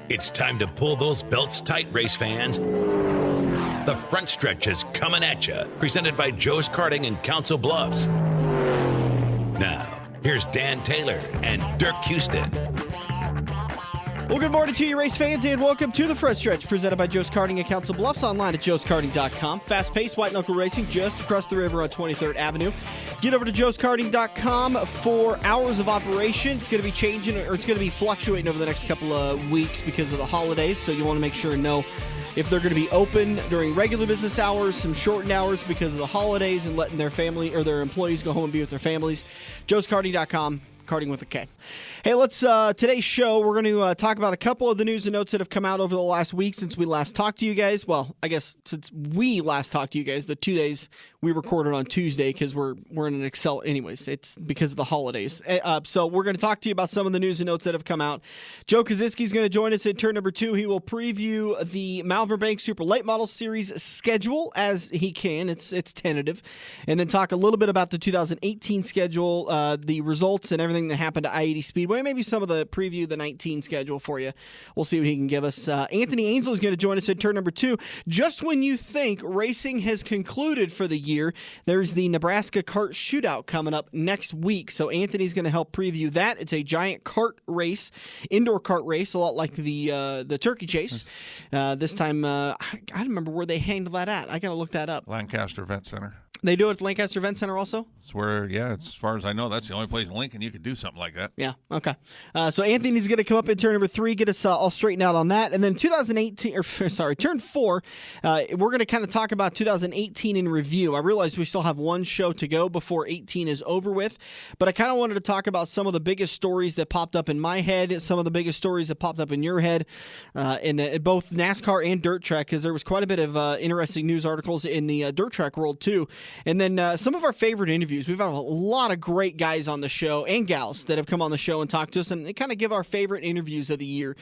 It's time to pull those belts tight, race fans. The front stretch is coming at you, presented by Joe's Karting in Council Bluffs. Now, here's Dan Taylor and Dirk Houston. Well, good morning to you, race fans, and welcome to the front stretch, presented by Joe's Karting at Council Bluffs, online at joeskarting.com. Fast-paced white knuckle racing just across the river on 23rd Avenue. Get over to joeskarting.com for hours of operation. It's going to be changing, or it's going to be fluctuating over the next couple of weeks because of the holidays, so you want to make sure and know if they're going to be open during regular business hours, some shortened hours because of the holidays, and letting their family or their employees go home and be with their families. joeskarting.com. Karting with a K. Hey, today's show, we're going to talk about a couple of the news and notes that have come out over the last week since we last talked to you guys. Well, I guess since we last talked to you guys, the 2 days we recorded on Tuesday because we're in an Excel anyways. It's because of the holidays. So we're going to talk to you about some of the news and notes that have come out. Joe Kosiski is going to join us in turn number 2. He will preview the Malvern Bank Super Late Model Series schedule as he can. It's tentative. And then talk a little bit about the 2018 schedule, the results and everything that happened to I-80 Speedway, maybe some of the preview the 19 schedule for you. We'll see what he can give us. Anthony Ainsle is going to join us in turn number 2. Just when you think racing has concluded for the year, there's the Nebraska kart Shootout coming up next week. So Anthony's going to help preview that. It's a giant kart race, indoor kart race, a lot like the Turkey Chase. This time, I don't remember where they handled that at. I got to look that up. Lancaster Event Center. They do it at Lancaster Event Center also? It's where, as far as I know, that's the only place in Lincoln you could do something like that. Yeah, okay. So Anthony's going to come up in turn number 3, get us all straightened out on that. And then turn 4, we're going to kind of talk about 2018 in review. I realize we still have one show to go before 18 is over with, but I kind of wanted to talk about some of the biggest stories that popped up in my head, some of the biggest stories that popped up in your head, in both NASCAR and dirt track, because there was quite a bit of interesting news articles in the dirt track world too. And then some of our favorite interviews. We've had a lot of great guys on the show and gals that have come on the show and talked to us, and they kind of give our favorite interviews of the year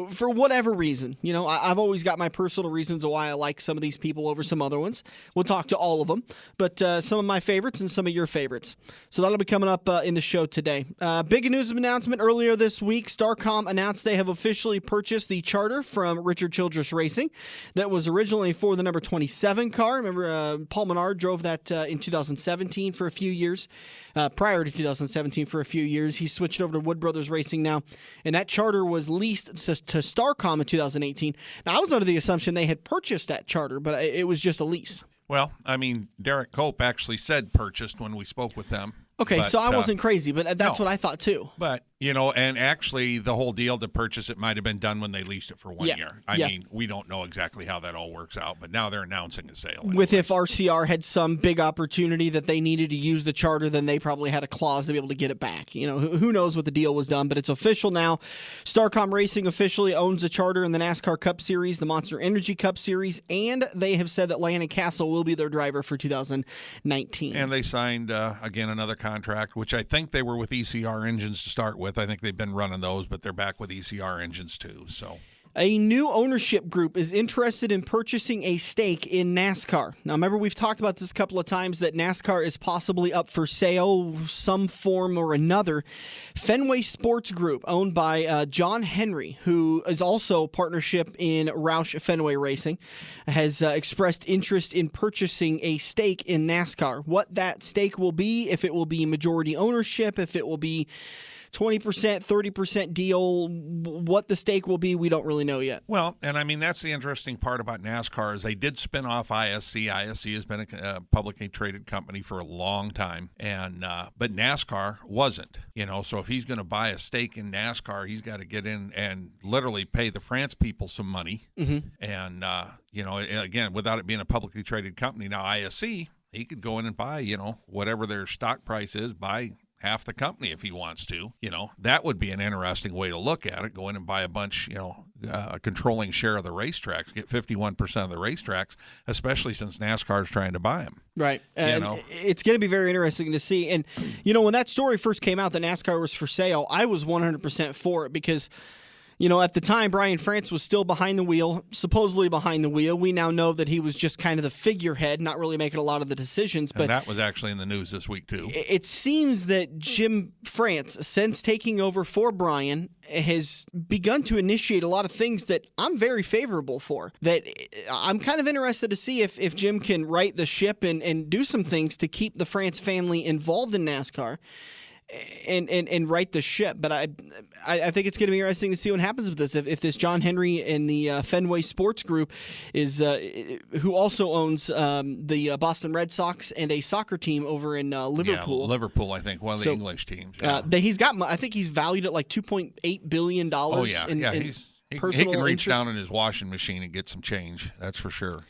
for whatever reason. You know, I've always got my personal reasons why I like some of these people over some other ones. We'll talk to all of them, but some of my favorites and some of your favorites. So that'll be coming up in the show today. Big news announcement earlier this week. Starcom announced they have officially purchased the charter from Richard Childress Racing that was originally for the number 27 car. Remember, Paul Menard drove that in 2017 for a few years. Prior to 2017 for a few years. He switched over to Wood Brothers Racing now, and that charter was leased to Starcom in 2018. Now, I was under the assumption they had purchased that charter, but it was just a lease. Well, I mean, Derek Cope actually said purchased when we spoke with them. Okay, so I wasn't crazy, but that's what I thought too. But, and actually the whole deal to purchase it might have been done when they leased it for 1 year. I mean, we don't know exactly how that all works out, but now they're announcing a sale. Anyway. With if RCR had some big opportunity that they needed to use the charter, then they probably had a clause to be able to get it back. Who knows what the deal was done, but it's official now. Starcom Racing officially owns the charter in the NASCAR Cup Series, the Monster Energy Cup Series, and they have said that Landon Castle will be their driver for 2019. And they signed, again, another contract, which I think they were with ECR engines to start with. I think they've been running those, but they're back with ECR engines too. So a new ownership group is interested in purchasing a stake in NASCAR. Now, remember, we've talked about this a couple of times that NASCAR is possibly up for sale, some form or another. Fenway Sports Group, owned by John Henry, who is also partnership in Roush Fenway Racing, has expressed interest in purchasing a stake in NASCAR. What that stake will be, if it will be majority ownership, if it will be 20%, 30% deal, what the stake will be, we don't really know yet. Well, and I mean, that's the interesting part about NASCAR is they did spin off ISC. ISC has been a publicly traded company for a long time, and but NASCAR wasn't. So if he's going to buy a stake in NASCAR, he's got to get in and literally pay the France people some money. Mm-hmm. And, again, without it being a publicly traded company. Now, ISC, he could go in and buy, whatever their stock price is, buy half the company if he wants to. That would be an interesting way to look at it. Go in and buy a bunch, a controlling share of the racetracks, get 51% of the racetracks, especially since NASCAR is trying to buy them. Right. It's going to be very interesting to see. And, when that story first came out that NASCAR was for sale, I was 100% for it because At the time, Brian France was still behind the wheel, supposedly behind the wheel. We now know that he was just kind of the figurehead, not really making a lot of the decisions. But and that was actually in the news this week, too. It seems that Jim France, since taking over for Brian, has begun to initiate a lot of things that I'm very favorable for. That I'm kind of interested to see if Jim can right the ship and do some things to keep the France family involved in NASCAR. And right the ship, but I think it's going to be interesting to see what happens with this. If this John Henry and the Fenway Sports Group is who also owns the Boston Red Sox and a soccer team over in Liverpool. Yeah, Liverpool, I think, one of the English teams. Yeah. I think he's valued at like $2.8 billion. Oh yeah, he can reach interest. down in his washing machine and get some change. That's for sure.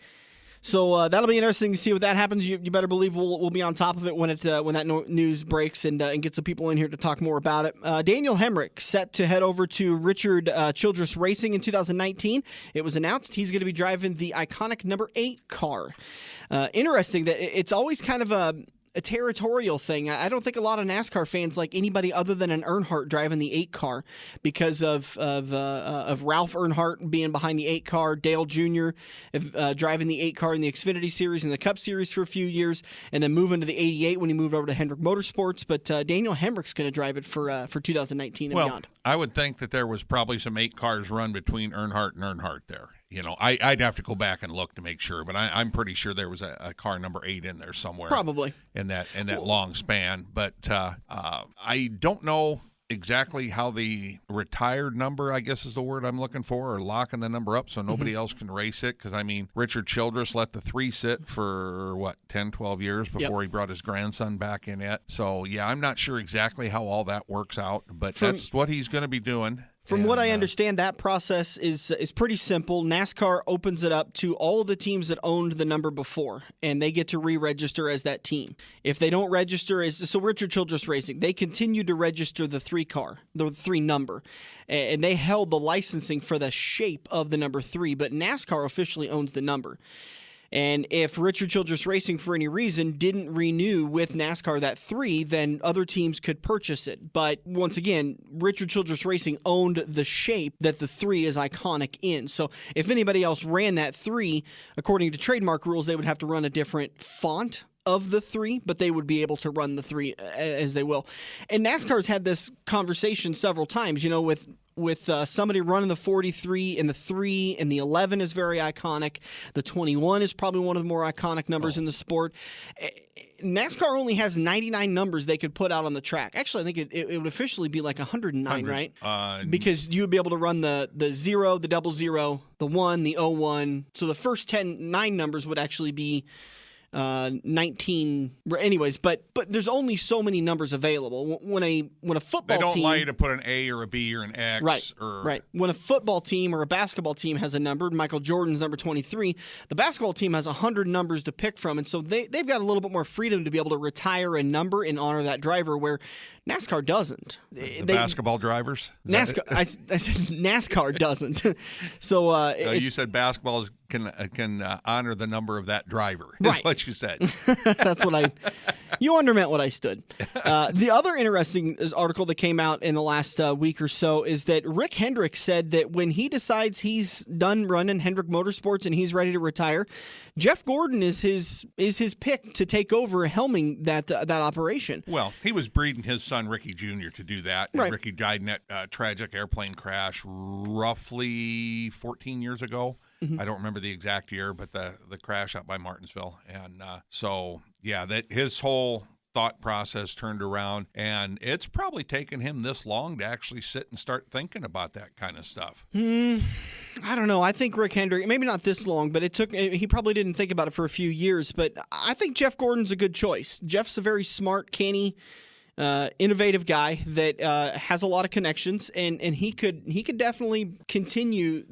So that'll be interesting to see what that happens. You better believe we'll be on top of it when that news breaks and get some people in here to talk more about it. Daniel Hemrick set to head over to Richard Childress Racing in 2019. It was announced he's going to be driving the iconic number 8 car. Interesting that it's always kind of a territorial thing. I don't think a lot of NASCAR fans like anybody other than an Earnhardt driving the 8 car because of Ralph Earnhardt being behind the 8 car, Dale Jr. Driving the 8 car in the Xfinity Series and the Cup Series for a few years, and then moving to the 88 when he moved over to Hendrick Motorsports. But Daniel Hemrick's going to drive it for 2019 and beyond. I would think that there was probably some 8 cars run between Earnhardt and Earnhardt there. I'd have to go back and look to make sure, but I'm pretty sure there was a car number 8 in there somewhere. Probably. In that long span. But I don't know exactly how the retired number, I guess is the word I'm looking for, or locking the number up so nobody else can race it. Because, Richard Childress let the 3 sit for, 10, 12 years before he brought his grandson back in it. So, yeah, I'm not sure exactly how all that works out, but that's what he's going to be doing. From what I understand, that process is pretty simple. NASCAR opens it up to all of the teams that owned the number before, and they get to re-register as that team. If they don't register so Richard Childress Racing, they continue to register the 3 car, the 3 number, and they held the licensing for the shape of the number 3, but NASCAR officially owns the number. And if Richard Childress Racing, for any reason, didn't renew with NASCAR that 3, then other teams could purchase it. But once again, Richard Childress Racing owned the shape that the 3 is iconic in. So if anybody else ran that 3, according to trademark rules, they would have to run a different font of the 3, but they would be able to run the 3 as they will. And NASCAR's had this conversation several times, with somebody running the 43 and the 3 and the 11 is very iconic. The 21 is probably one of the more iconic numbers in the sport. NASCAR only has 99 numbers they could put out on the track. Actually, I think it would officially be like 109, right? Because you would be able to run the 0, the 00, the 1, the 01. So the first 9 numbers would actually be 19. Anyways, but there's only so many numbers available. When a football team, they don't allow you to put an A or a B or an X. Right. When a football team or a basketball team has a number, Michael Jordan's number 23, the basketball team has 100 numbers to pick from, and so they've got a little bit more freedom to be able to retire a number in honor of that driver, where NASCAR doesn't. The basketball drivers? NASCAR. I said NASCAR doesn't. So you said basketball can honor the number of that driver. Is right. What you said. That's what you undermeant what I stood. The other interesting article that came out in the last week or so is that Rick Hendrick said that when he decides he's done running Hendrick Motorsports and he's ready to retire, Jeff Gordon is his pick to take over helming that operation. Well, he was breeding his son Ricky Jr. to do that. And right. Ricky died in that tragic airplane crash roughly 14 years ago. Mm-hmm. I don't remember the exact year, but the crash out by Martinsville. And that his whole thought process turned around, and it's probably taken him this long to actually sit and start thinking about that kind of stuff. I don't know. I think Rick Hendrick, maybe not this long, but he probably didn't think about it for a few years. But I think Jeff Gordon's a good choice. Jeff's a very smart, canny, innovative guy that has a lot of connections, and he could definitely continue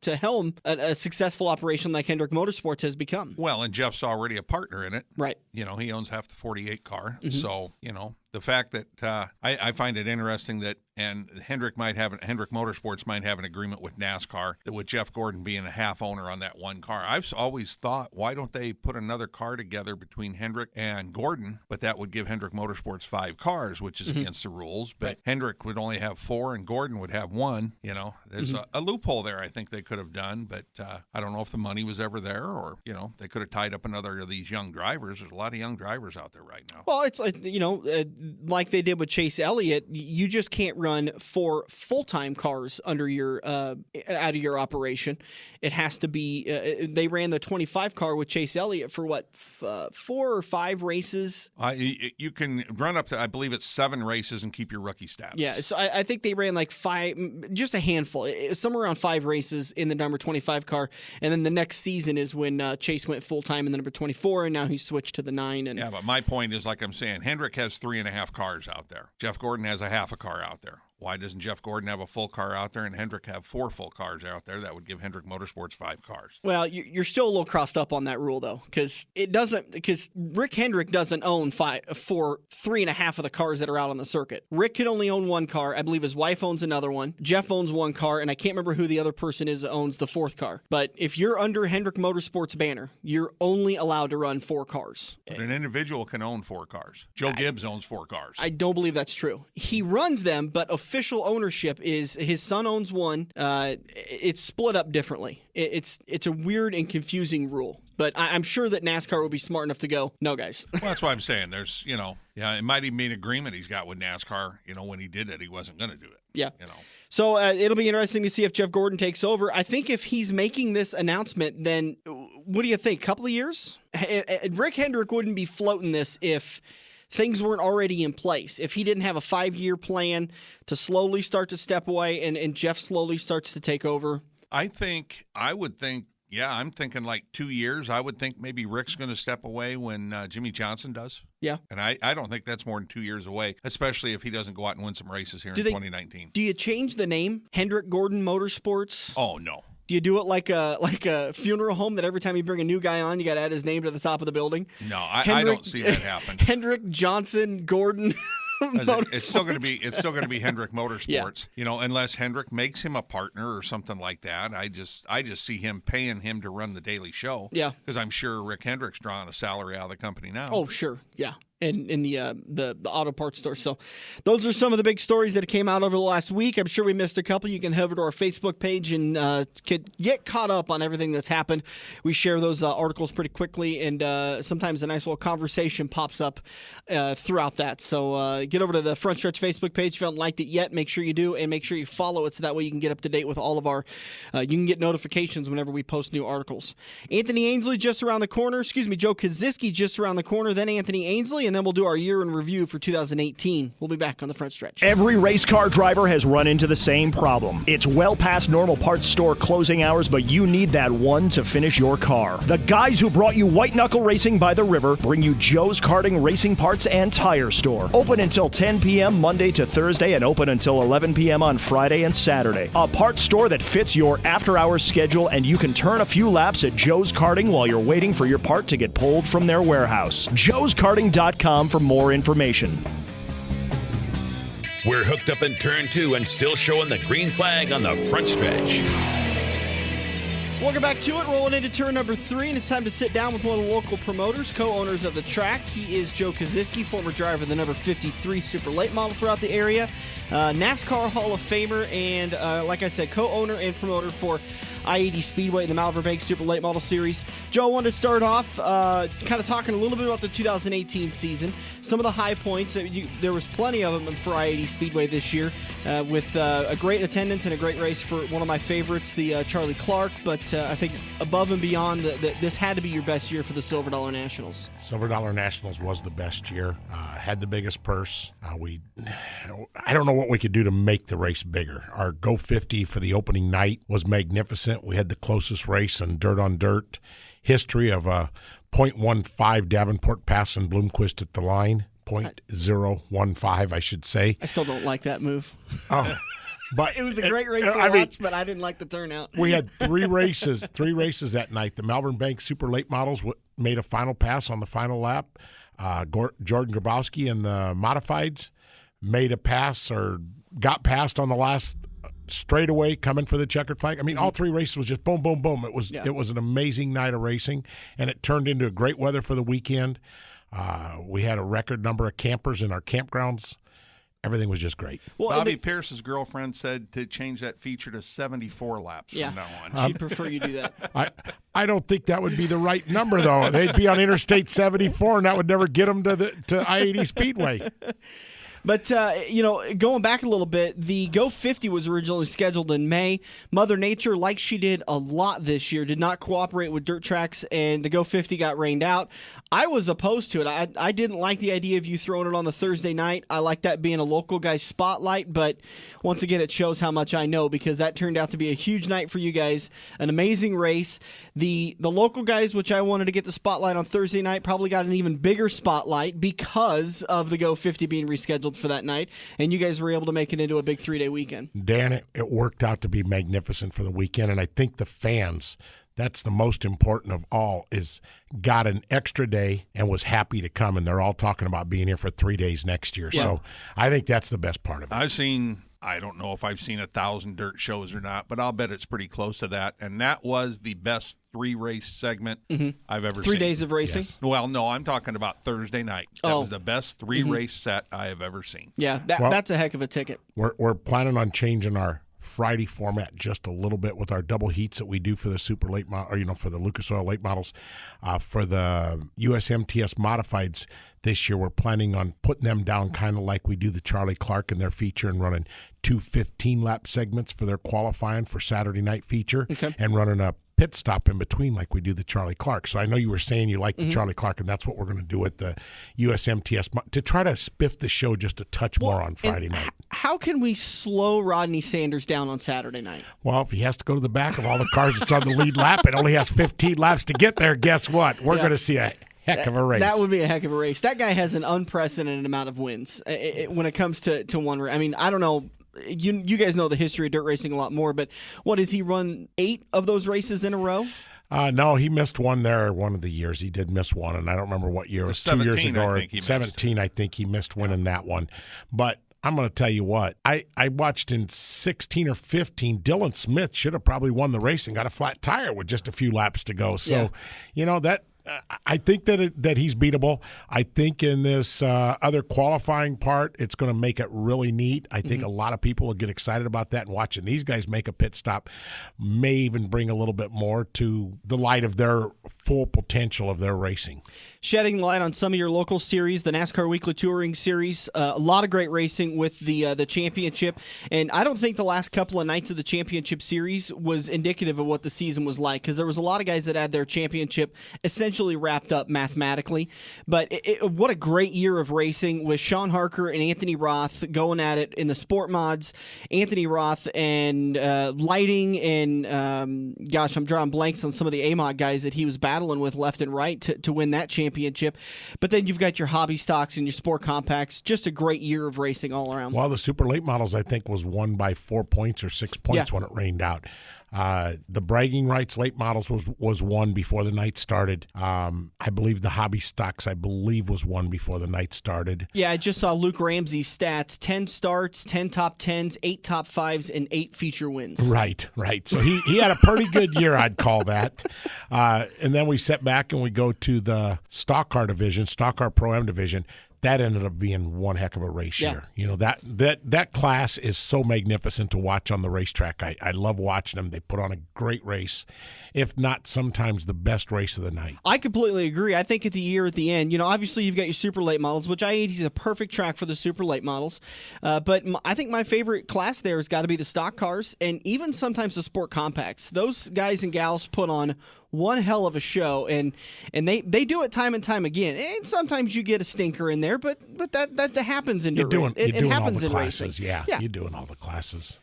to helm a successful operation like Hendrick Motorsports has become. Well, and Jeff's already a partner in it. Right. He owns half the 48 car. Mm-hmm. So, the fact that I find it interesting that and Hendrick Motorsports might have an agreement with NASCAR that with Jeff Gordon being a half owner on that one car. I've always thought, why don't they put another car together between Hendrick and Gordon? But that would give Hendrick Motorsports 5 cars, which is against the rules. But Hendrick would only have 4 and Gordon would have 1. There's a loophole there I think they could have done, but I don't know if the money was ever there, or, they could have tied up another of these young drivers. There's a lot of young drivers out there right now. Well, it's like, like they did with Chase Elliott, you just can't run 4 full-time cars under your out of your operation. It has to be they ran the 25 car with Chase Elliott for what, 4 or 5 races? You can run up to, I believe it's 7 races and keep your rookie status. Yeah, so I think they ran like 5, just a handful, somewhere around 5 races in the number 25 car, and then the next season is when Chase went full-time in the number 24, and now he's switched to the 9. And yeah, but my point is, like I'm saying, Hendrick has 3.5 cars out there. Jeff Gordon has a half a car out there. Why doesn't Jeff Gordon have a full car out there and Hendrick have 4 full cars out there? That would give Hendrick Motorsports 5 cars. Well, you're still a little crossed up on that rule, though, because Rick Hendrick doesn't own 3.5 of the cars that are out on the circuit. Rick can only own 1 car. I believe his wife owns another one. Jeff owns 1 car, and I can't remember who the other person is that owns the 4th car. But if you're under Hendrick Motorsports banner, you're only allowed to run 4 cars. But an individual can own 4 cars. Joe Gibbs owns 4 cars. I don't believe that's true. He runs them, but official ownership is his son owns 1. It's split up differently. It's a weird and confusing rule. But I'm sure that NASCAR will be smart enough to go, no, guys. Well, that's why I'm saying there's, it might even be an agreement he's got with NASCAR. When he did it, he wasn't going to do it. Yeah. So it'll be interesting to see if Jeff Gordon takes over. I think if he's making this announcement, then what do you think? Couple of years? Rick Hendrick wouldn't be floating this if things weren't already in place. If he didn't have a 5-year plan to slowly start to step away and Jeff slowly starts to take over. I'm thinking like 2 years. I would think maybe Rick's going to step away when Jimmy Johnson does. Yeah. And I don't think that's more than 2 years away, especially if he doesn't go out and win some races here in 2019. Do you change the name, Hendrick Gordon Motorsports? Oh, no. Do you do it like a funeral home that every time you bring a new guy on, you got to add his name to the top of the building? No, I don't see that happen. Hendrick Johnson Gordon. It's still going to be Hendrick Motorsports, unless Hendrick makes him a partner or something like that. I just see him paying him to run the daily show. Yeah, because I'm sure Rick Hendrick's drawing a salary out of the company now. Oh, sure, yeah. And in the auto parts store. So those are some of the big stories that came out over the last week. I'm sure we missed a couple. You can head over to our Facebook page and get caught up on everything that's happened. We share those articles pretty quickly, and sometimes a nice little conversation pops up throughout that. So get over to the Front Stretch Facebook page if you haven't liked it yet. Make sure you do, and make sure you follow it so that way you can get up to date with all of our you can get notifications whenever we post new articles. Anthony Ainsle just around the corner. Joe Kosiski just around the corner. Then Anthony Ainsle, and then we'll do our year in review for 2018. We'll be back on the Front Stretch. Every race car driver has run into the same problem. It's well past normal parts store closing hours, but you need that one to finish your car. The guys who brought you White Knuckle Racing by the River bring you Joe's Karting Racing Parts and Tire Store. Open until 10 p.m. Monday to Thursday and open until 11 p.m. on Friday and Saturday. A parts store that fits your after-hours schedule, and you can turn a few laps at Joe's Karting while you're waiting for your part to get pulled from their warehouse. joeskarting.com for more information. We're hooked up in turn 2 and still showing the green flag on the Front Stretch. Welcome back to it. Rolling into turn number 3, and it's time to sit down with one of the local promoters, co-owners of the track. He is Joe Kosiski, former driver of the number 53 Super Late Model throughout the area, NASCAR Hall of Famer, and like I said, co-owner and promoter for I-80 Speedway, the Malvern Super Late Model Series. Joe, I wanted to start off kind of talking a little bit about the 2018 season, some of the high points. There was plenty of them for I-80 Speedway this year, with a great attendance and a great race for one of my favorites, the Charlie Clark. But I think above and beyond, this had to be your best year for the Silver Dollar Nationals. Silver Dollar Nationals was the best year. Had the biggest purse. I don't know what we could do to make the race bigger. Our Go 50 for the opening night was magnificent. We had the closest race in dirt-on-dirt history of a .15 Davenport pass and Bloomquist at the line. .015, I should say. I still don't like that move. Oh, but it was a great race to watch, but I didn't like the turnout. We had three races that night. The Malvern Bank Super Late Models made a final pass on the final lap. Jordan Grabowski and the Modifieds made a pass or got past on the last straightaway coming for the checkered flag. I mean, all three races was just boom, boom, boom. It was an amazing night of racing, and it turned into great weather for the weekend. We had a record number of campers in our campgrounds. Everything was just great. Well, Bobby Pierce's girlfriend said to change that feature to 74 laps from now on. She'd prefer you do that. I don't think that would be the right number, though. They'd be on Interstate 74, and that would never get them to I-80 Speedway. But, going back a little bit, the Go 50 was originally scheduled in May. Mother Nature, like she did a lot this year, did not cooperate with dirt tracks, and the Go 50 got rained out. I was opposed to it. I didn't like the idea of you throwing it on the Thursday night. I like that being a local guy's spotlight, but once again, it shows how much I know, because that turned out to be a huge night for you guys, an amazing race. The local guys, which I wanted to get the spotlight on Thursday night, probably got an even bigger spotlight because of the Go 50 being rescheduled for that night, and you guys were able to make it into a big 3-day weekend. Dan, it worked out to be magnificent for the weekend, and I think the fans, that's the most important of all, is got an extra day and was happy to come, and they're all talking about being here for 3 days next year. Yeah. So I think that's the best part of it. I don't know if I've seen 1,000 dirt shows or not, but I'll bet it's pretty close to that. And that was the best 3-race segment I've ever seen. 3 days of racing? Yes. Well, no, I'm talking about Thursday night. That was the best 3-race set I have ever seen. Yeah, that's a heck of a ticket. We're planning on changing our Friday format just a little bit with our double heats that we do for the super late model, or for the Lucas Oil late models. For the USMTS modifieds this year, we're planning on putting them down kind of like we do the Charlie Clark in their feature, and running 2 15-lap segments for their qualifying for Saturday night feature, and running a pit stop in between like we do the Charlie Clark. So I know you were saying you like the Charlie Clark, and that's what we're going to do at the USMTS to try to spiff the show just a touch more on Friday night. How can we slow Rodney Sanders down on Saturday night? Well, if he has to go to the back of all the cars that's on the lead lap and only has 15 laps to get there, guess what? We're going to see a heck of a race. That would be a heck of a race. That guy has an unprecedented amount of wins when it comes to one race. I mean, I don't know. You guys know the history of dirt racing a lot more, but what, has he run 8 of those races in a row? No, he missed one there one of the years. He did miss one, and I don't remember what year. It was 2 years ago or 17, I think he missed winning that one. But I'm going to tell you what, I watched in 16 or 15, Dylan Smith should have probably won the race and got a flat tire with just a few laps to go. So, that I think that he's beatable. I think in this other qualifying part, it's going to make it really neat. I think a lot of people will get excited about that, and watching these guys make a pit stop may even bring a little bit more to the light of their full potential of their racing. Shedding light on some of your local series, the NASCAR Weekly Touring Series, a lot of great racing with the championship, and I don't think the last couple of nights of the championship series was indicative of what the season was like, because there was a lot of guys that had their championship essentially wrapped up mathematically. But what a great year of racing with Sean Harker and Anthony Roth going at it in the sport mods. Anthony Roth and lighting, and I'm drawing blanks on some of the A-mod guys that he was battling with left and right to win that championship. But then you've got your hobby stocks and your sport compacts. Just a great year of racing all around. Well, the super late models, I think, was won by 4 points or 6 points when it rained out. The bragging rights late models was won before the night started. I believe the hobby stocks, was won before the night started. Yeah, I just saw Luke Ramsey's stats: 10 starts, 10 top 10s, 8 top 5s, and 8 feature wins. Right. So he had a pretty good year, I'd call that. And then we sit back and we go to the stock car division, stock car Pro-Am division. That ended up being one heck of a race year. That class is so magnificent to watch on the racetrack. I love watching them. They put on a great race, if not sometimes the best race of the night. I completely agree. I think at the end, obviously you've got your super late models, which I-80 is a perfect track for the super late models. But I think my favorite class there has got to be the stock cars, and even sometimes the sport compacts. Those guys and gals put on one hell of a show, and they do it time and time again. And sometimes you get a stinker in there, but that happens in racing. It happens in racing. Yeah, you're doing all the classes.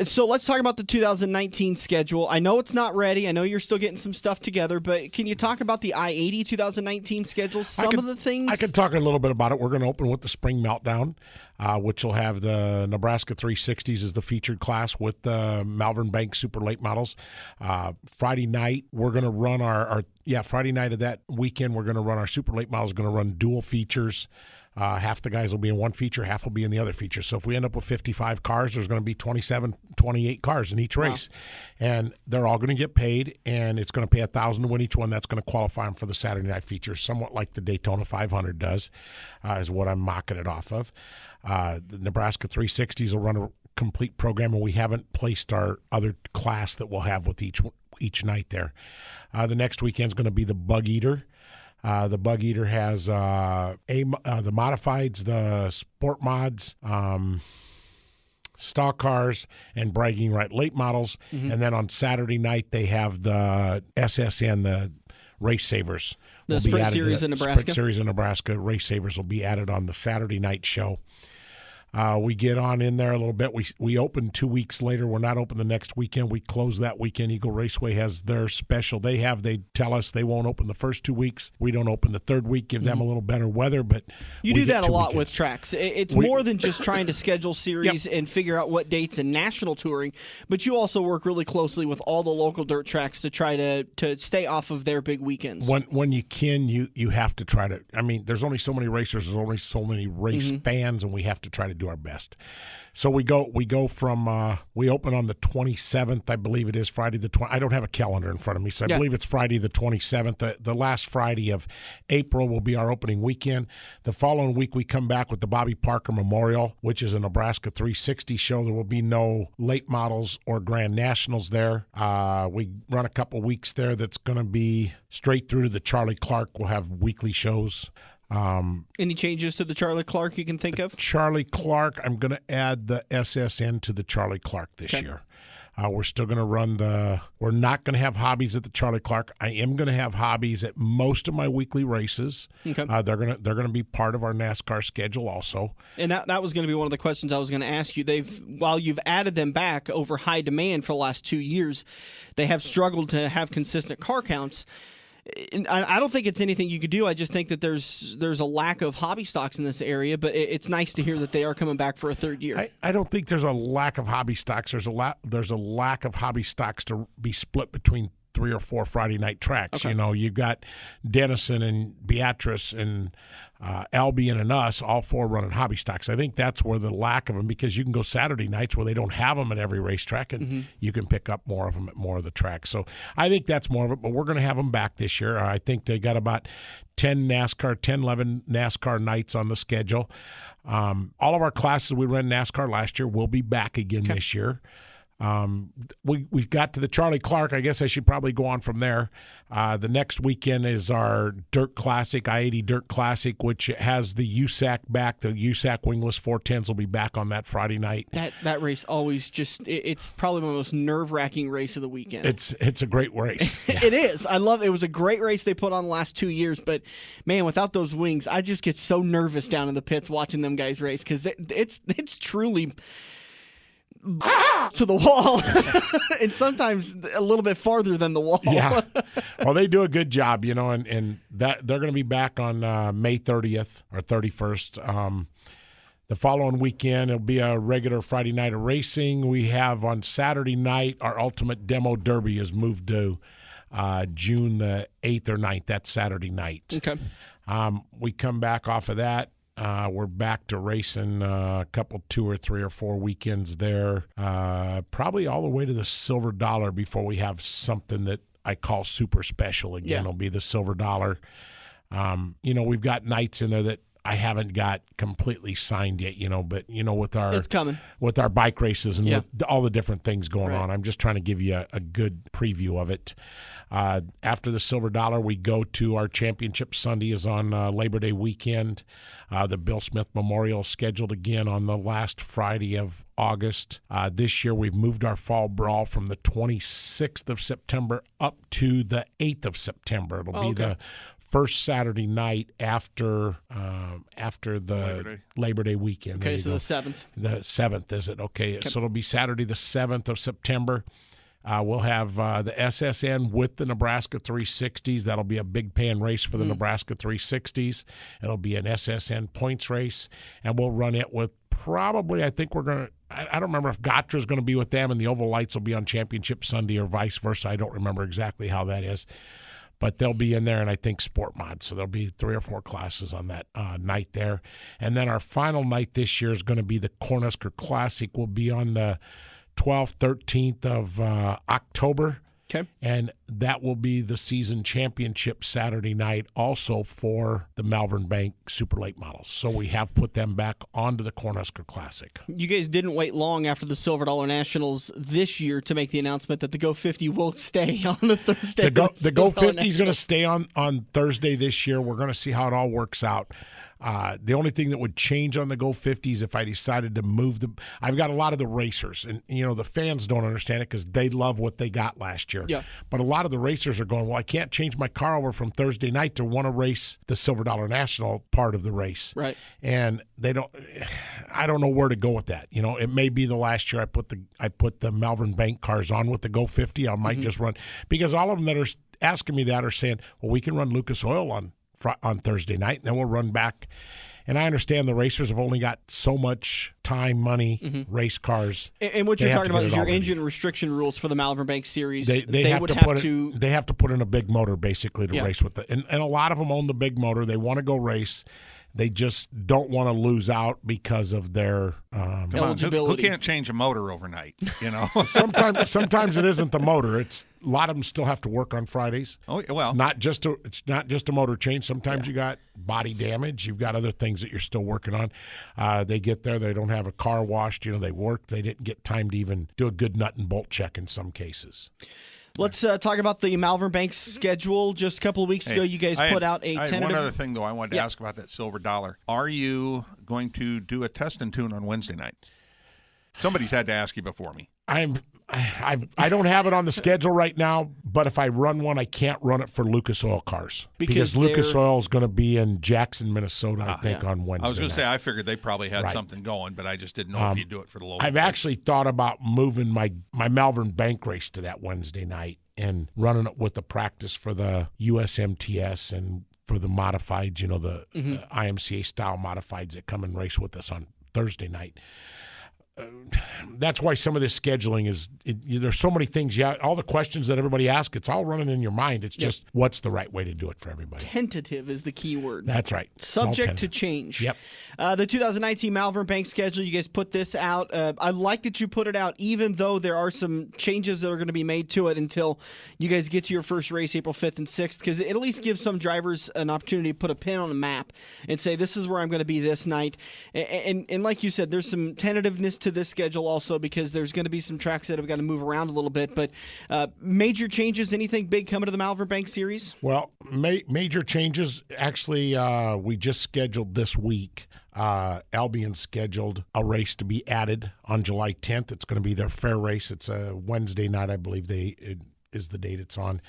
So let's talk about the 2019 schedule. I know it's not ready. I know you're still getting some stuff together, but can you talk about the I-80 2019 schedule? Some of the things? I can talk a little bit about it. We're going to open with the Spring Meltdown, which will have the Nebraska 360s as the featured class with the Malvern Bank Super Late Models. Friday night, we're going to run Friday night of that weekend, we're going to run our Super Late Models, going to run dual features. Half the guys will be in one feature, half will be in the other feature. So if we end up with 55 cars, there's going to be 27, 28 cars in each race. And they're all going to get paid, and it's going to pay $1,000 to win each one. That's going to qualify them for the Saturday night feature, somewhat like the Daytona 500 does, is what I'm mocking it off of. The Nebraska 360s will run a complete program, and we haven't placed our other class that we'll have with each night there. The next weekend is going to be the Bug Eater. The Bug Eater has the modifieds, the sport mods, stock cars, and bragging right late models. And then on Saturday night, they have the SSN, the Race Savers. The Sprint Series in Nebraska. Sprint Series in Nebraska. Race Savers will be added on the Saturday night show. We get on in there a little bit. We open 2 weeks later. We're not open the next weekend. We close that weekend. Eagle Raceway has their special. They tell us they won't open the first 2 weeks. We don't open the third week, give them a little better weather. But you do that a lot with tracks. It's more than just trying to schedule series and figure out what dates and national touring, but you also work really closely with all the local dirt tracks to try to stay off of their big weekends. When you can, you have to try to. I mean, there's only so many racers. There's only so many race fans, and we have to try to do our best. So we go from we open on the 27th, I believe it is Friday the 20th. I don't have a calendar in front of me, so I believe it's Friday the 27th. The last Friday of April will be our opening weekend. The following week we come back with the Bobby Parker Memorial, which is a Nebraska 360 show. There will be no late models or Grand Nationals there. We run a couple weeks there that's going to be straight through to the Charlie Clark. We'll have weekly shows. Any changes to the Charlie Clark you can think of? Charlie Clark, I'm going to add the SSN to the Charlie Clark this year. We're still going to run we're not going to have hobbies at the Charlie Clark. I am going to have hobbies at most of my weekly races. Okay. They're going to be part of our NASCAR schedule also. And that was going to be one of the questions I was going to ask you. While you've added them back over high demand for the last 2 years, they have struggled to have consistent car counts. I don't think it's anything you could do. I just think that there's a lack of hobby stocks in this area, but it's nice to hear that they are coming back for a third year. I don't think there's a lack of hobby stocks. There's a lack of hobby stocks to be split between 3 or 4 Friday night tracks. Okay. You know, you've got Denison and Beatrice and Albion and us, all 4 running hobby stocks. I think that's where the lack of them, because you can go Saturday nights where they don't have them at every racetrack, and you can pick up more of them at more of the tracks. So I think that's more of it, but we're going to have them back this year. I think they got about 11 NASCAR nights on the schedule. All of our classes we ran NASCAR last year will be back again this year. We got to the Charlie Clark. I guess I should probably go on from there. The next weekend is our Dirt Classic, I-80 Dirt Classic, which has the USAC back. The USAC wingless 410s will be back on that Friday night. That race always it's probably the most nerve-wracking race of the weekend. It's a great race. It is. I love it. It was a great race they put on the last 2 years, but man, without those wings, I just get so nervous down in the pits watching them guys race, because it's truly to the wall and sometimes a little bit farther than the wall. Yeah. Well, they do a good job, you know, and that they're going to be back on May 30th or 31st. The following weekend, it'll be a regular Friday night of racing. We have on Saturday night, our Ultimate Demo Derby is moved to June the 8th or 9th. That's Saturday night. Okay. We come back off of that. We're back to racing a couple, 2 or 3 or 4 weekends there, probably all the way to the Silver Dollar before we have something that I call super special again. Yeah. It'll be the Silver Dollar. You know, we've got nights in there that I haven't got completely signed yet, you know, but, you know, it's coming with our bike races and with all the different things going on. I'm just trying to give you a good preview of it. After the Silver Dollar, we go to our Championship Sunday is on Labor Day weekend. The Bill Smith Memorial is scheduled again on the last Friday of August. This year we've moved our Fall Brawl from the 26th of September up to the 8th of September. It'll be the first Saturday night after the Labor Day weekend. Okay, so the 7th. The 7th, is it? Okay, so it'll be Saturday the 7th of September. We'll have the SSN with the Nebraska 360s. That'll be a big pan race for the Nebraska 360s. It'll be an SSN points race, and we'll run it with probably, I think we're going to, I don't remember if Gatra's going to be with them and the Oval Lights will be on Championship Sunday or vice versa. I don't remember exactly how that is. but they'll be in there, and I think Sport Mod. So there'll be 3 or 4 classes on that night there. And then our final night this year is going to be the Cornhusker Classic. Will be on the 12th, 13th of October. Okay. And that will be the season championship Saturday night also for the Malvern Bank Super Late Models. So we have put them back onto the Cornhusker Classic. You guys didn't wait long after the Silver Dollar Nationals this year to make the announcement that the Go 50 will stay on the Thursday. The Go 50 is going to stay on Thursday this year. We're going to see how it all works out. The only thing that would change on the Go 50 is if I decided to move them. I've got a lot of the racers, and the fans don't understand it because they love what they got last year. Yeah. But a lot of the racers are going, well, I can't change my car over from Thursday night to want to race the Silver Dollar National part of the race. Right. And I don't know where to go with that. It may be the last year I put the Malvern Bank cars on with the Go 50. I might just run, because all of them that are asking me that are saying, well, we can run Lucas Oil on Thursday night, and then we'll run back. And I understand the racers have only got so much time, money, race cars. And what you're talking about is your engine restriction rules for the Malvern Bank Series. They have to put in a big motor basically to race with it. And a lot of them own the big motor. They want to go race. They just don't want to lose out because of their eligibility. Who can't change a motor overnight? Sometimes it isn't the motor. A lot of them still have to work on Fridays. Oh well, it's not just a motor change. Sometimes you got body damage. You've got other things that you're still working on. They get there. They don't have a car washed. They work. They didn't get time to even do a good nut and bolt check in some cases. Let's talk about the Malvern Bank schedule. Just a couple of weeks ago, you guys put out a tentative. One other thing, though, I wanted to ask about that Silver Dollar. Are you going to do a test and tune on Wednesday night? Somebody's had to ask you before me. I don't have it on the schedule right now, but if I run one, I can't run it for Lucas Oil cars because Lucas Oil is going to be in Jackson, Minnesota, I think, on Wednesday. I was going to say, I figured they probably had something going, but I just didn't know if you'd do it for the local. I've actually thought about moving my Malvern Bank race to that Wednesday night and running it with the practice for the USMTS and for the modifieds, the IMCA style modifieds that come and race with us on Thursday night. That's why some of this scheduling is there's so many things. All the questions that everybody asks, it's all running in your mind. It's just what's the right way to do it for everybody. Tentative is the key word. That's right. Subject to change. Yep. The 2019 Malvern Bank schedule, you guys put this out. I like that you put it out, even though there are some changes that are going to be made to it until you guys get to your first race April 5th and 6th, because it at least gives some drivers an opportunity to put a pin on the map and say, this is where I'm going to be this night. And like you said, there's some tentativeness to this schedule also, because there's going to be some tracks that have got to move around a little bit. But major changes, anything big coming to the Malvern Bank Series? Well, major changes. Actually, we just scheduled this week. Albion scheduled a race to be added on July 10th. It's going to be their fair race. It's a Wednesday night, I believe it is the date it's on.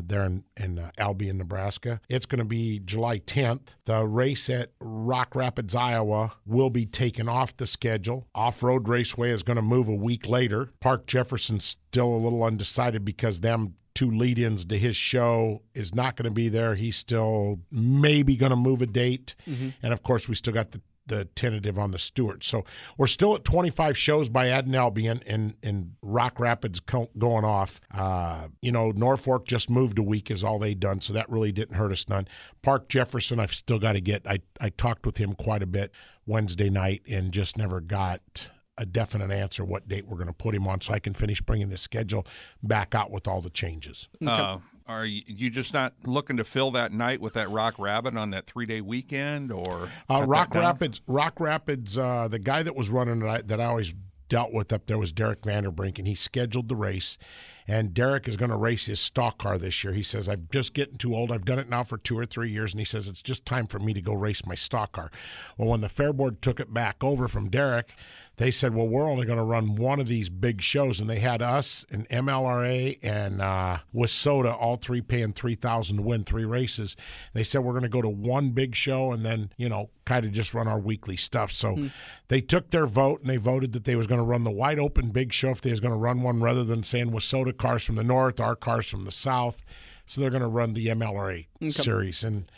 There in Albion, Nebraska. It's going to be July 10th. The race at Rock Rapids, Iowa will be taken off the schedule. Off-Road Raceway is going to move a week later. Park Jefferson's still a little undecided because them two lead-ins to his show is not going to be there. He's still maybe going to move a date. And, of course, we still got the tentative on the Stewart. So we're still at 25 shows by adding Albion and Rock Rapids going off. Norfolk just moved a week is all they done, so that really didn't hurt us none. Park Jefferson, I've still got to get. I talked with him quite a bit Wednesday night and just never got a definite answer what date we're going to put him on so I can finish bringing the schedule back out with all the changes. Okay. Are you just not looking to fill that night with that Rock Rabbit on that 3-day weekend, or Rock Rapids? The guy that was running it that I always dealt with up there was Derek Vanderbrink, and he scheduled the race. And Derek is going to race his stock car this year. He says, I'm just getting too old. I've done it now for 2 or 3 years. And he says, it's just time for me to go race my stock car. Well, when the Fair Board took it back over from Derek, they said, well, we're only going to run one of these big shows. And they had us and MLRA and Wissota, all three paying $3,000 to win 3 races. They said, we're going to go to one big show and then, kind of just run our weekly stuff. So they took their vote, and they voted that they was going to run the wide open big show if they was going to run one, rather than saying Wissota cars from the north, our cars from the south. So they're going to run the MLRA series. And,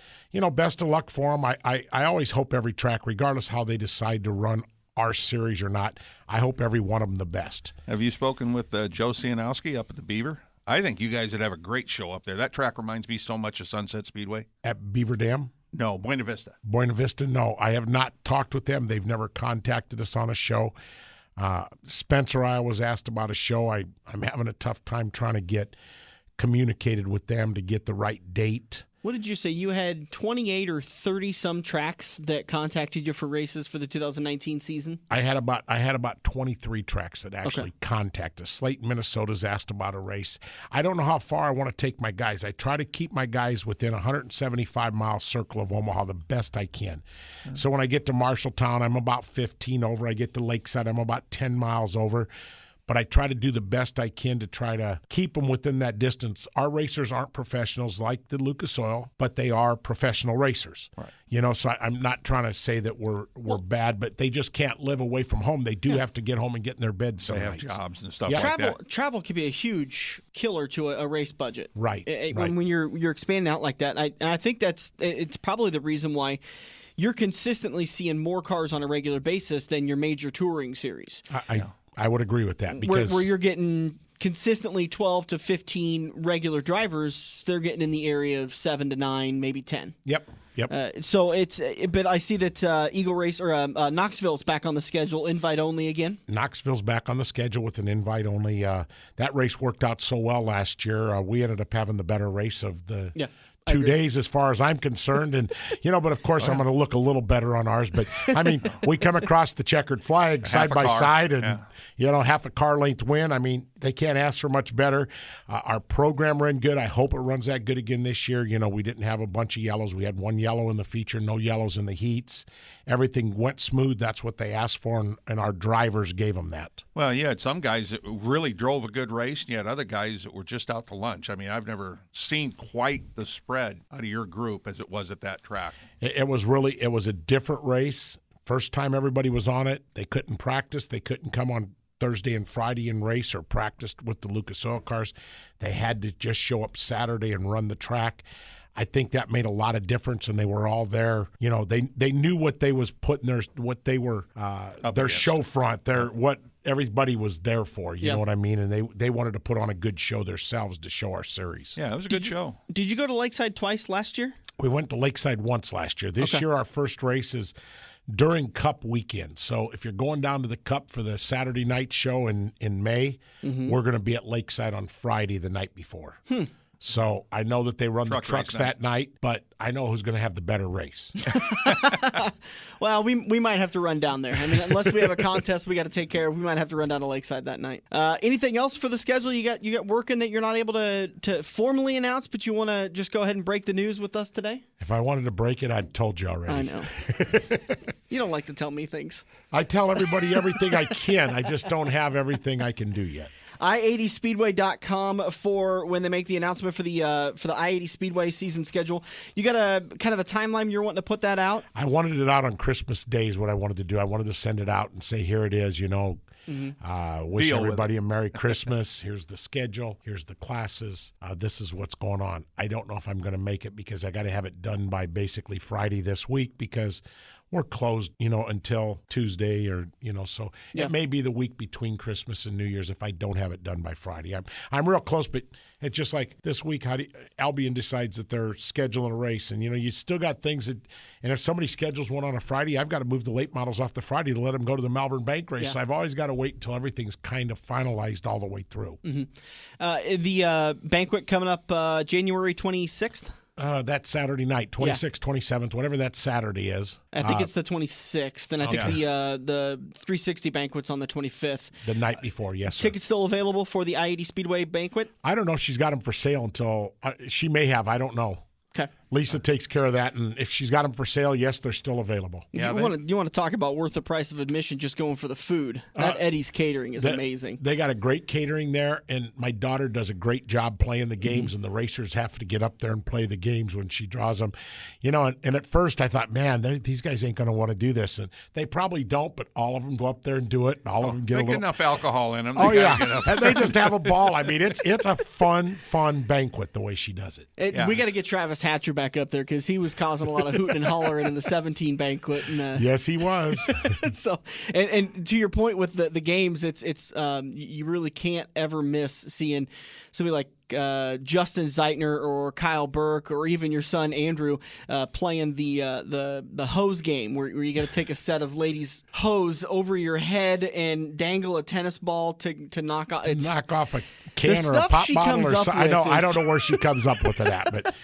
best of luck for them. I always hope every track, regardless how they decide to run our series or not, I hope every one of them the best. Have you spoken with Joe Sianowski up at the Beaver? I think you guys would have a great show up there. That track reminds me so much of Sunset Speedway. At Beaver Dam? No, Buena Vista. Buena Vista, no. I have not talked with them. They've never contacted us on a show. Spencer, I was asked about a show. I'm having a tough time trying to get communicated with them to get the right date. What did you say? You had 28 or 30 some tracks that contacted you for races for the 2019 season? I had about 23 tracks that actually contacted us. Slayton, Minnesota's asked about a race. I don't know how far I want to take my guys. I try to keep my guys within a 175-mile circle of Omaha the best I can. So when I get to Marshalltown, I'm about 15 over. I get to Lakeside, I'm about 10 miles over. But I try to do the best I can to try to keep them within that distance. Our racers aren't professionals like the Lucas Oil, but they are professional racers. Right. You know, so I'm not trying to say that we're bad, but they just can't live away from home. They do have to get home and get in their bed some They have nights. jobs and stuff like that. Travel can be a huge killer to a race budget. Right. When you're expanding out like that. I think it's probably the reason why you're consistently seeing more cars on a regular basis than your major touring series. I would agree with that because where you're getting consistently 12 to 15 regular drivers, they're getting in the area of 7 to 9, maybe 10. Yep. But I see that Eagle Race or Knoxville's back on the schedule, invite only again. Knoxville's back on the schedule with an invite only. That race worked out so well last year. We ended up having the better race of the 2 days as far as I'm concerned. And, but of course I'm going to look a little better on ours. But, I mean, we come across the checkered flag side by side and, half a car length win. I mean, they can't ask for much better. Our program ran good. I hope it runs that good again this year. We didn't have a bunch of yellows. We had one yellow in the feature, no yellows in the heats. Everything went smooth. That's what they asked for, and our drivers gave them that. Well, you had some guys that really drove a good race, and you had other guys that were just out to lunch. I mean, I've never seen quite the spread out of your group as it was at that track. It was a different race. First time everybody was on it. They couldn't practice. They couldn't come on Thursday and Friday and race or practiced with the Lucas Oil cars. They had to just show up Saturday and run the track. I think that made a lot of difference, and they were all there. They knew what they was putting their show front, what everybody was there for. You know what I mean? And they wanted to put on a good show themselves to show our series. Yeah, it was a good show. Did you go to Lakeside twice last year? We went to Lakeside once last year. This year, our first race is during Cup weekend. So if you're going down to the Cup for the Saturday night show in May, we're going to be at Lakeside on Friday the night before. So I know that they run the trucks that night, but I know who's going to have the better race. Well, we might have to run down there. I mean, unless we have a contest we got to take care of, we might have to run down to Lakeside that night. Anything else for the schedule you got working that you're not able to formally announce, but you want to just go ahead and break the news with us today? If I wanted to break it, I'd told you already. I know. You don't like to tell me things. I tell everybody everything I can. I just don't have everything I can do yet. I-80 Speedway.com for when they make the announcement for the I-80 Speedway season schedule. You got a kind of a timeline you're wanting to put that out? I wanted it out on Christmas Day is what I wanted to do. I wanted to send it out and say, here it is, wish everybody a Merry Christmas. Here's the schedule. Here's the classes. This is what's going on. I don't know if I'm going to make it because I got to have it done by basically Friday this week because we're closed, until Tuesday or, so it may be the week between Christmas and New Year's if I don't have it done by Friday. I'm real close, but it's just like this week, Albion decides that they're scheduling a race and, you still got things that, and if somebody schedules one on a Friday, I've got to move the late models off the Friday to let them go to the Malvern Bank race. Yeah. So I've always got to wait until everything's kind of finalized all the way through. The banquet coming up January 26th? That Saturday night, 26th, 27th, whatever that Saturday is. I think it's the 26th, and I think the 360 banquet's on the 25th. The night before, yes, sir. Tickets still available for the I-80 Speedway banquet? I don't know if she's got them for sale until she may have. I don't know. Okay. Lisa takes care of that, and if she's got them for sale, yes, they're still available. Yeah, you want to talk about worth the price of admission just going for the food. That Eddie's Catering is amazing. They got a great catering there, and my daughter does a great job playing the games, and the racers have to get up there and play the games when she draws them. And at first I thought, man, these guys ain't going to want to do this, and they probably don't, but all of them go up there and do it, and all of them get enough alcohol in them. And they just have a ball. I mean, it's a fun banquet the way she does it. We got to get Travis Hatcher back up there because he was causing a lot of hooting and hollering in the 17 banquet. And, yes, he was. So, and to your point with the games, it's you really can't ever miss seeing somebody like Justin Zeitner or Kyle Burke or even your son Andrew playing the hose game where you got to take a set of ladies' hose over your head and dangle a tennis ball to knock off. Knock off a can or a pop bottle or something. I don't know where she comes up with it at, but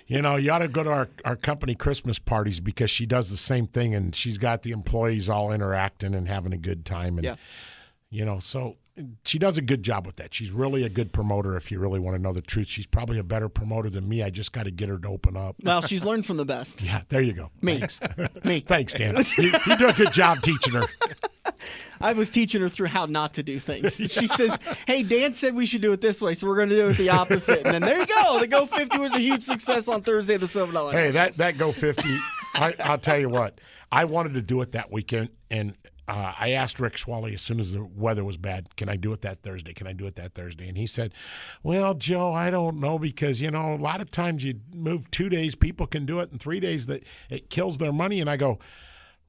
you ought to go to our company Christmas parties because she does the same thing and she's got the employees all interacting and having a good time and so. She does a good job with that. She's really a good promoter if you really want to know the truth. She's probably a better promoter than me. I just got to get her to open up. Well, she's learned from the best. Yeah, there you go. Me. Thanks. Me. Thanks, Dan. You do a good job teaching her. I was teaching her through how not to do things. She says, hey, Dan said we should do it this way, so we're going to do it the opposite. And then there you go. The Go 50 was a huge success on Thursday at the $7. Hey, that Go 50, I'll tell you what. I wanted to do it that weekend, and I asked Rick Schwally as soon as the weather was bad, can I do it that Thursday? Can I do it that Thursday? And he said, well, Joe, I don't know because, a lot of times you move 2 days, people can do it in 3 days, that it kills their money. And I go,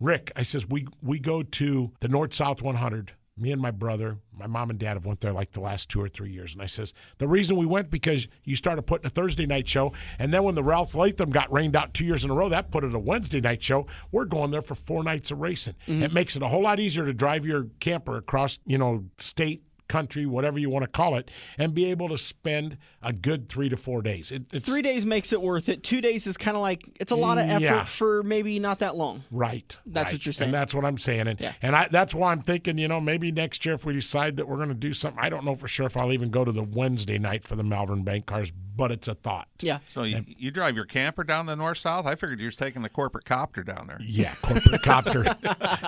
Rick, I says, we go to the North-South 100. Me and my brother, my mom and dad have went there like the last 2 or 3 years. And I says, the reason we went because you started putting a Thursday night show. And then when the Ralph Latham got rained out 2 years in a row, that put it a Wednesday night show. We're going there for 4 nights of racing. Mm-hmm. It makes it a whole lot easier to drive your camper across, state, country, whatever you want to call it, and be able to spend a good 3 to 4 days. It's 3 days makes it worth it. 2 days is kind of like, it's a lot of effort for maybe not that long. Right. That's what you're saying. And that's what I'm saying. And that's why I'm thinking, maybe next year if we decide that we're going to do something, I don't know for sure if I'll even go to the Wednesday night for the Malvern Bank Cars, but it's a thought. Yeah. So you drive your camper down the north-south? I figured you were taking the corporate copter down there. Yeah, corporate copter.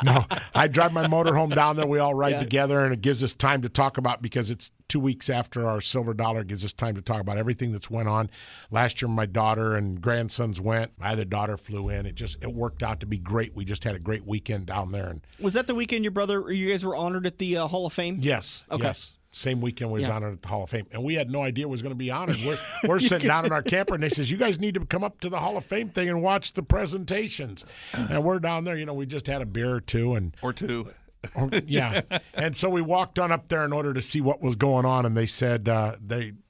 No, I drive my motorhome down there. We all ride together, and it gives us time to talk about, because it's 2 weeks after our Silver Dollar, it gives us time to talk about everything that's went on. Last year, my daughter and grandsons went. My other daughter flew in. It worked out to be great. We just had a great weekend down there. And was that the weekend you guys were honored at the Hall of Fame? Yes. Okay. Yes. Same weekend we was honored at the Hall of Fame. And we had no idea it was going to be honored. We're sitting down in our camper, and they says, you guys need to come up to the Hall of Fame thing and watch the presentations. And we're down there. We just had a beer or two. Or two. Yeah. And so we walked on up there in order to see what was going on, and they said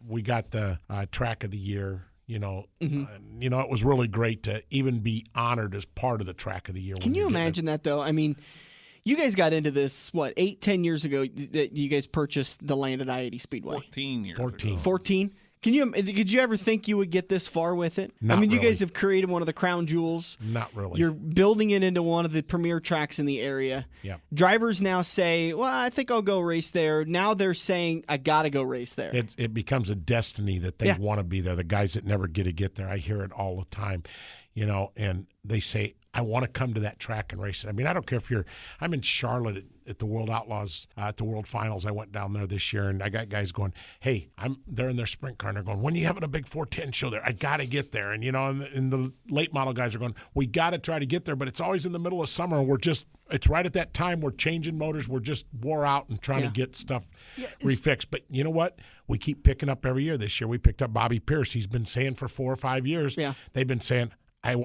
we got the track of the year. Mm-hmm. It was really great to even be honored as part of the track of the year. Can you imagine that, though? I mean, you guys got into this, 8-10 years ago that you guys purchased the land at I-80 Speedway? 14 years 14. ago. 14? Did you ever think you would get this far with it? Not really. You guys have created one of the crown jewels. Not really. You're building it into one of the premier tracks in the area. Yeah. Drivers now say, well, I think I'll go race there. Now they're saying, I got to go race there. It becomes a destiny that they want to be there. The guys that never get there, I hear it all the time, and they say, I want to come to that track and race it. I mean, I don't care if I'm in Charlotte at the World Outlaws, at the World Finals. I went down there this year, and I got guys going, hey, they're in their sprint car, and they're going, when are you having a big 410 show there? I got to get there. And, and the late model guys are going, we got to try to get there, but it's always in the middle of summer, and it's right at that time. We're changing motors. We're just wore out and trying to get stuff refixed. But you know what? We keep picking up every year. This year we picked up Bobby Pierce. He's been saying for 4 or 5 years, they've been saying,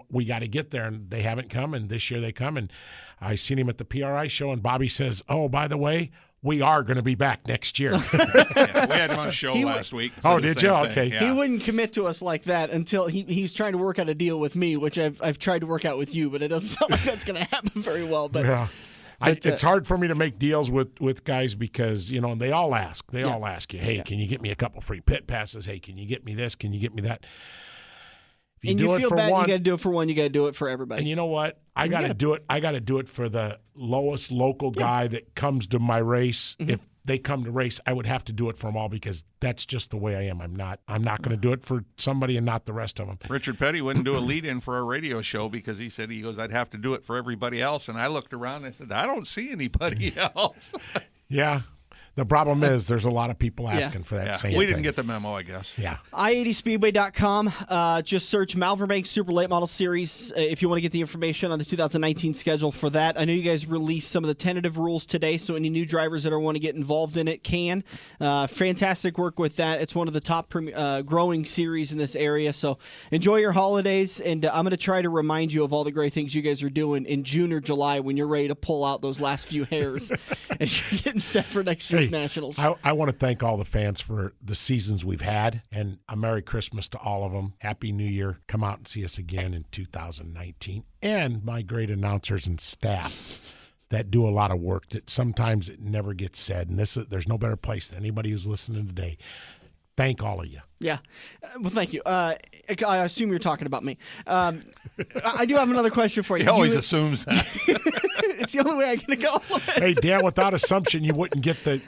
we got to get there, and they haven't come, and this year they come, and I seen him at the PRI show, and Bobby says, oh, by the way, we are going to be back next year. We had him on a show last week. Oh, did you? Okay. He wouldn't commit to us like that until he's trying to work out a deal with me, which I've tried to work out with you, but it doesn't sound like that's going to happen very well. But yeah. It's hard for me to make deals with guys because, and they all ask. They all ask you, hey, can you get me a couple free pit passes? Hey, can you get me this? Can you get me that? And you feel bad, you got to do it for one, you got to do it for everybody. And you know what? I got to do it. I got to do it for the lowest local guy that comes to my race. Mm-hmm. If they come to race, I would have to do it for them all because that's just the way I am. I'm not going to do it for somebody and not the rest of them. Richard Petty wouldn't do a lead-in for a radio show because he goes, I'd have to do it for everybody else. And I looked around and I said, I don't see anybody else. Yeah. The problem is there's a lot of people asking for that same thing. We didn't get the memo, I guess. Yeah. I-80 Speedway.com. Just search Malvern Bank Super Late Model Series if you want to get the information on the 2019 schedule for that. I know you guys released some of the tentative rules today, so any new drivers that want to get involved in it can. Fantastic work with that. It's one of the top growing series in this area, so enjoy your holidays, and I'm going to try to remind you of all the great things you guys are doing in June or July when you're ready to pull out those last few hairs as you're getting set for next year's Nationals. I want to thank all the fans for the seasons we've had, and a Merry Christmas to all of them. Happy New Year. Come out and see us again in 2019. And my great announcers and staff that do a lot of work that sometimes it never gets said, and there's no better place than anybody who's listening today. Thank all of you. Yeah. Well, thank you. I assume you're talking about me. I do have another question for you. He always assumes that. It's the only way I can go. Hey, Dan, without assumption, you wouldn't get it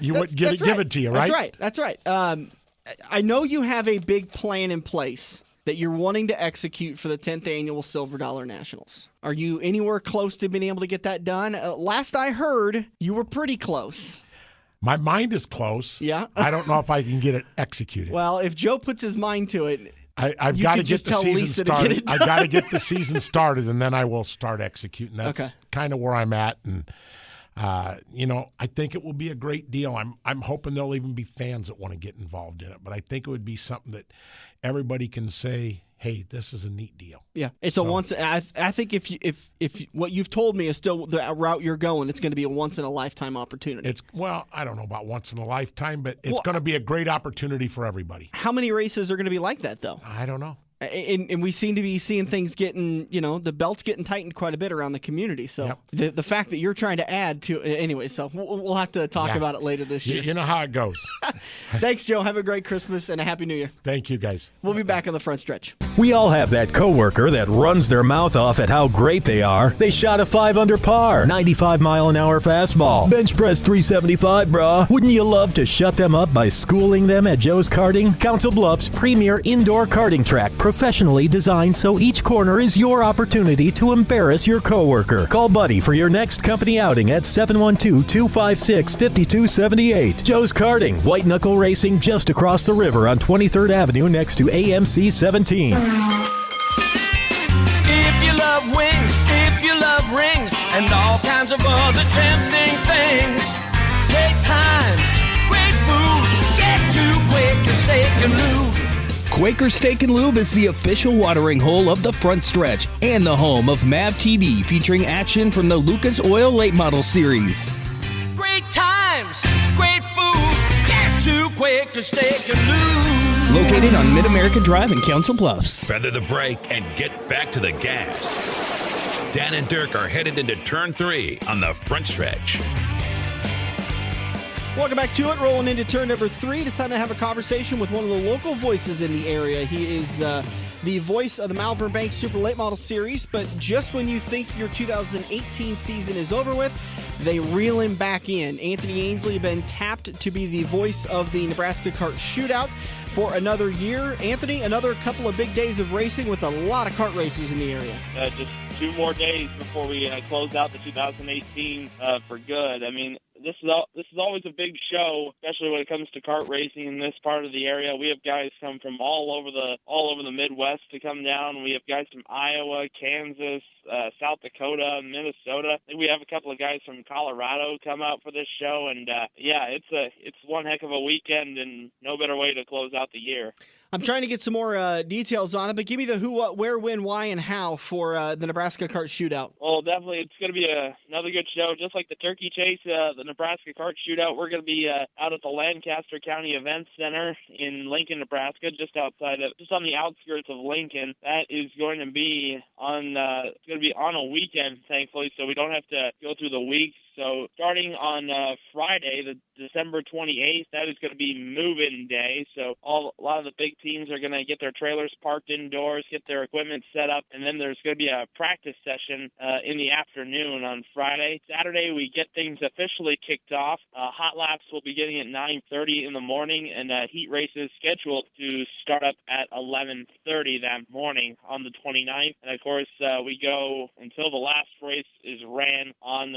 given to you, right? That's right. I know you have a big plan in place that you're wanting to execute for the 10th annual Silver Dollar Nationals. Are you anywhere close to being able to get that done? Last I heard, you were pretty close. My mind is close. Yeah. I don't know if I can get it executed. Well, if Joe puts his mind to it, I've got to get the season started. I got to get the season started, and then I will start executing. That's kind of where I'm at, and I think it will be a great deal. I'm hoping there'll even be fans that want to get involved in it, but I think it would be something that everybody can say, hey, this is a neat deal. Yeah, it's a once. I think if what you've told me is still the route you're going, it's going to be a once in a lifetime opportunity. I don't know about once in a lifetime, but it's going to be a great opportunity for everybody. How many races are going to be like that, though? I don't know. And we seem to be seeing things getting, the belt's getting tightened quite a bit around the community. So the fact that you're trying to add to anyway, so we'll have to talk about it later this year. You know how it goes. Thanks, Joe. Have a great Christmas and a Happy New Year. Thank you, guys. We'll be back on the front stretch. We all have that coworker that runs their mouth off at how great they are. They shot a 5 under par, 95-mile-an-hour fastball, bench press 375, brah. Wouldn't you love to shut them up by schooling them at Joe's Karting? Council Bluffs' premier indoor karting track, professionally designed so each corner is your opportunity to embarrass your coworker. Call Buddy for your next company outing at 712-256-5278. Joe's Karting, white knuckle racing just across the river on 23rd Avenue next to AMC 17. If you love wings, if you love rings, and all kinds of other tempting things, great times, great food, get to Quaker Steak and Lube. Quaker Steak and Lube is the official watering hole of the front stretch and the home of MAV TV, featuring action from the Lucas Oil Late Model Series. Great times, great food, get to Quaker Steak and Lube. Located on Mid-America Drive in Council Bluffs. Feather the brake and get back to the gas. Dan and Dirk are headed into turn 3 on the front stretch. Welcome back to it. Rolling into turn number 3. It's time to have a conversation with one of the local voices in the area. He is the voice of the Malvern Bank Super Late Model Series, but just when you think your 2018 season is over with, they reel him back in. Anthony Ainsle been tapped to be the voice of the Nebraska Kart Shootout for another year. Anthony, another couple of big days of racing with a lot of kart racers in the area. Just 2 more days before we close out the 2018 for good. I mean, this is always a big show, especially when it comes to kart racing in this part of the area. We have guys come from all over the Midwest to come down. We have guys from Iowa, Kansas, South Dakota, Minnesota. I think we have a couple of guys from Colorado come out for this show, and it's one heck of a weekend, and no better way to close out the year. I'm trying to get some more details on it, but give me the who, what, where, when, why, and how for the Nebraska Kart Shootout. Well, definitely it's going to be another good show. Just like the Turkey Chase, the Nebraska Kart Shootout, we're going to be out at the Lancaster County Events Center in Lincoln, Nebraska, just on the outskirts of Lincoln. That is going to be on a weekend, thankfully, so we don't have to go through the week. So starting on Friday, the December 28th, that is going to be move-in day. So a lot of the big teams are going to get their trailers parked indoors, get their equipment set up, and then there's going to be a practice session in the afternoon on Friday. Saturday, we get things officially kicked off. Hot laps will be getting at 9:30 in the morning, and heat races scheduled to start up at 11:30 that morning on the 29th. And of course, we go until the last race is ran on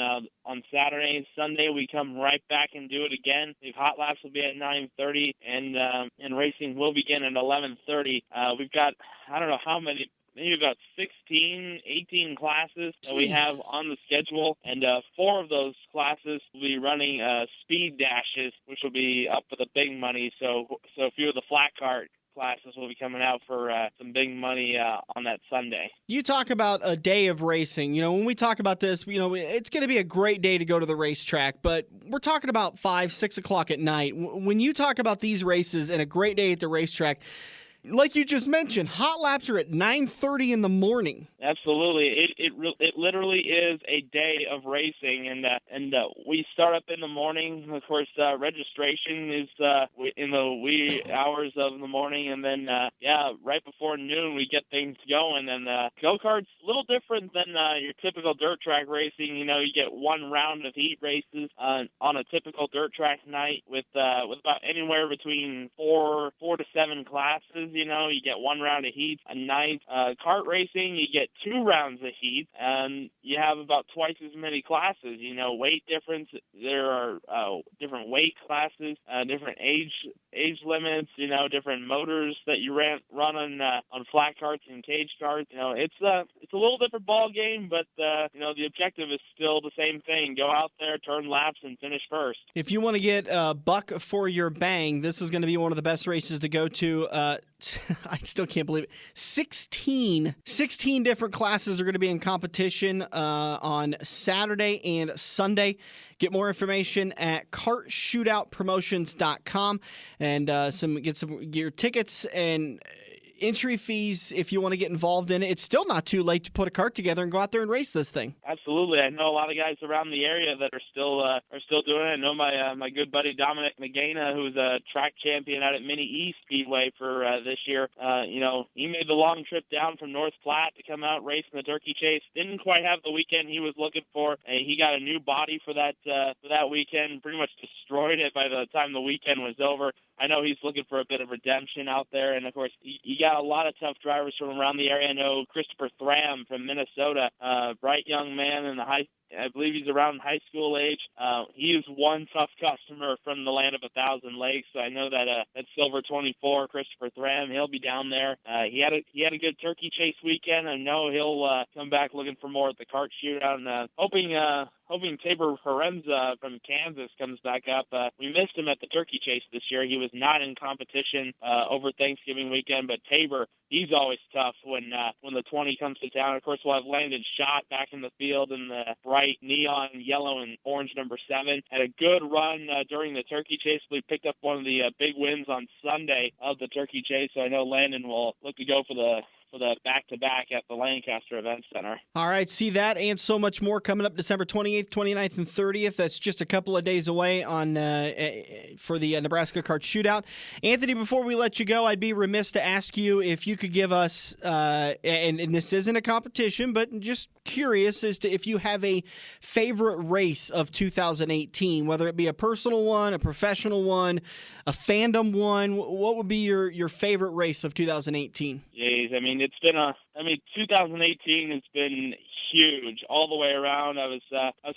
Saturday. Sunday, we come right back and do it again. The hot laps will be at 9:30, and racing will begin at 11:30. We've got, I don't know how many, maybe about 16, 18 classes that we have on the schedule, and 4 of those classes will be running speed dashes, which will be up for the big money. So a few of the flat kart classes will be coming out for some big money on that Sunday. You talk about a day of racing. When we talk about this, it's going to be a great day to go to the racetrack, but we're talking about 5, 6 o'clock at night. When you talk about these races and a great day at the racetrack, like you just mentioned, hot laps are at 9:30 in the morning. Absolutely, it literally is a day of racing, and we start up in the morning. Of course, registration is in the wee hours of the morning, and then right before noon we get things going. And go-kart's a little different than your typical dirt track racing. You get one round of heat races on a typical dirt track night with about anywhere between 4 to 7 classes. You get one round of heat a night. Kart racing, you get 2 rounds of heat, and you have about twice as many classes. Weight difference. There are different weight classes, different age limits. Different motors that you run on flat karts and cage karts. It's a little different ball game, but the objective is still the same thing: go out there, turn laps, and finish first. If you want to get a buck for your bang, this is going to be one of the best races to go to. I still can't believe it. 16 different classes are going to be in competition on Saturday and Sunday. Get more information at kartshootoupromotions.com and get your tickets and entry fees if you want to get involved in it. It's still not too late to put a kart together and go out there and race this thing. Absolutely. I know a lot of guys around the area that are still doing it. I know my good buddy Dominic Magana, who's a track champion out at I-80 Speedway for this year. He made the long trip down from North Platte to come out racing the Turkey Chase. Didn't quite have the weekend he was looking for. He got a new body for that weekend. Pretty much destroyed it by the time the weekend was over. I know he's looking for a bit of redemption out there, and of course, you got a lot of tough drivers from around the area. I know Christopher Thram from Minnesota, bright young man in I believe he's around high school age. He is one tough customer from the land of 1,000 lakes. So I know that Silver 24, Christopher Thram, he'll be down there. He had a good Turkey Chase weekend. I know he'll come back looking for more at the kart shootout, and hoping Tabor Horenza from Kansas comes back up. We missed him at the Turkey Chase this year. He was not in competition over Thanksgiving weekend, but Tabor, he's always tough when the 20 comes to town. Of course, we'll have Landon Schott back in the field in the bright neon yellow and orange number 7. Had a good run during the Turkey Chase. We picked up one of the big wins on Sunday of the Turkey Chase, so I know Landon will look to go for the back-to-back at the Lancaster Event Center. All right, see that and so much more coming up December 28th, 29th, and 30th. That's just a couple of days away for the Nebraska Kart Shootout. Anthony, before we let you go, I'd be remiss to ask you if you could give us, and this isn't a competition, but just curious as to if you have a favorite race of 2018, whether it be a personal one, a professional one, a fandom one. What would be your favorite race of 2018? Jeez, 2018 has been huge all the way around. I was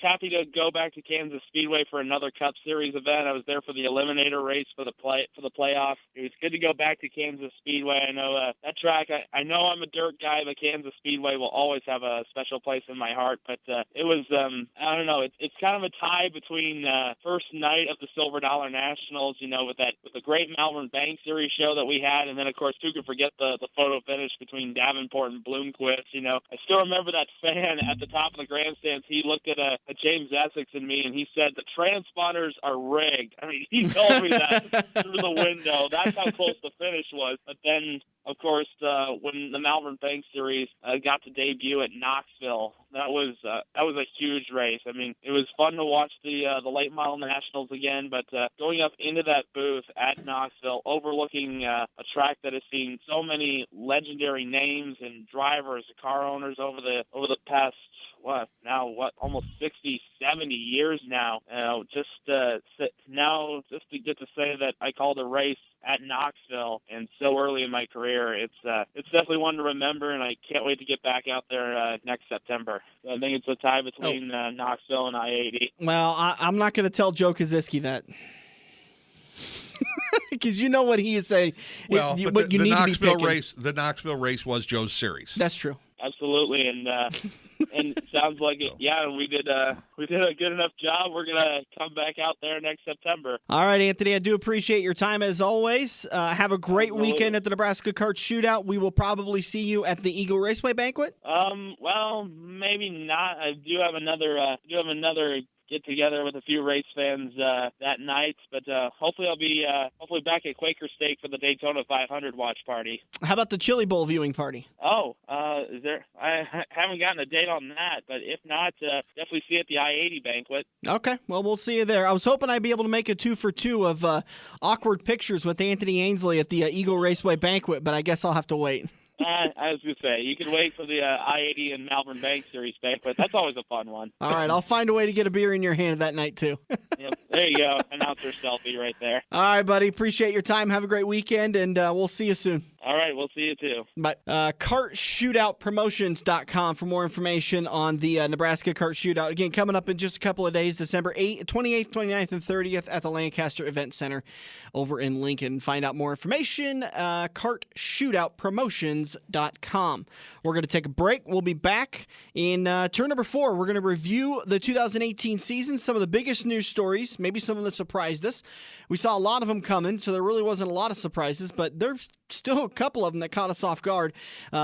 happy to go back to Kansas Speedway for another Cup Series event. I was there for the Eliminator race for the playoffs. It was good to go back to Kansas Speedway. I know that track. I know I'm a dirt guy, but Kansas Speedway will always have a special place in my heart. But it was I don't know. It's kind of a tie between first night of the Silver Dollar Nationals, with the great Malvern Bank Series show that we had, and then of course who could forget the photo finish between Davenport and Bloomquist. I still remember that fan at the top of the grandstands. He looked at a James Essex and me, and he said, "The transponders are rigged." He told me that through the window. That's how close the finish was. But then, of course, when the Malvern Bank Series got to debut at Knoxville, that was a huge race. It was fun to watch the late model nationals again, but going up into that booth at Knoxville, overlooking a track that has seen so many legendary names and drivers, car owners over the past almost 60, 70 years now. Just to get to say that I called a race at Knoxville and so early in my career, it's definitely one to remember, and I can't wait to get back out there next September. I think it's a tie between Knoxville and I-80. Well, I'm not going to tell Joe Kosiski that. Because you know what he is saying. Well, but the Knoxville race, the Knoxville race was Joe's series. That's true. Absolutely, and and it sounds like it. Yeah, we did a good enough job. We're gonna come back out there next September. All right, Anthony, I do appreciate your time as always. Have a great weekend at the Nebraska Kart Shootout. We will probably see you at the Eagle Raceway banquet. Well, maybe not. I do have another get together with a few race fans that night, but hopefully I'll be back at Quaker Steak for the Daytona 500 watch party. How about the Chili Bowl viewing party? Is there? I haven't gotten a date on that, but if not, definitely see you at the I-80 banquet. Okay, well, we'll see you there. I was hoping I'd be able to make a 2-for-2 of awkward pictures with Anthony Ainsle at the Eagle Raceway banquet, but I guess I'll have to wait. I was going to say, you can wait for the I-80 and Malvern Bank Series banquet. That's always a fun one. All right, I'll find a way to get a beer in your hand that night, too. Yep, there you go. Announcer selfie right there. All right, buddy. Appreciate your time. Have a great weekend, and we'll see you soon. All right, we'll see you too. Bye. KartShootoutPromotions.com for more information on the Nebraska Kart Shootout. Again, coming up in just a couple of days, December 28th, 29th, and 30th at the Lancaster Event Center over in Lincoln. Find out more information, KartShootoutPromotions.com. We're going to take a break. We'll be back in turn number 4. We're going to review the 2018 season, some of the biggest news stories, maybe some of them that surprised us. We saw a lot of them coming, so there really wasn't a lot of surprises, but there's still a couple of them that caught us off guard.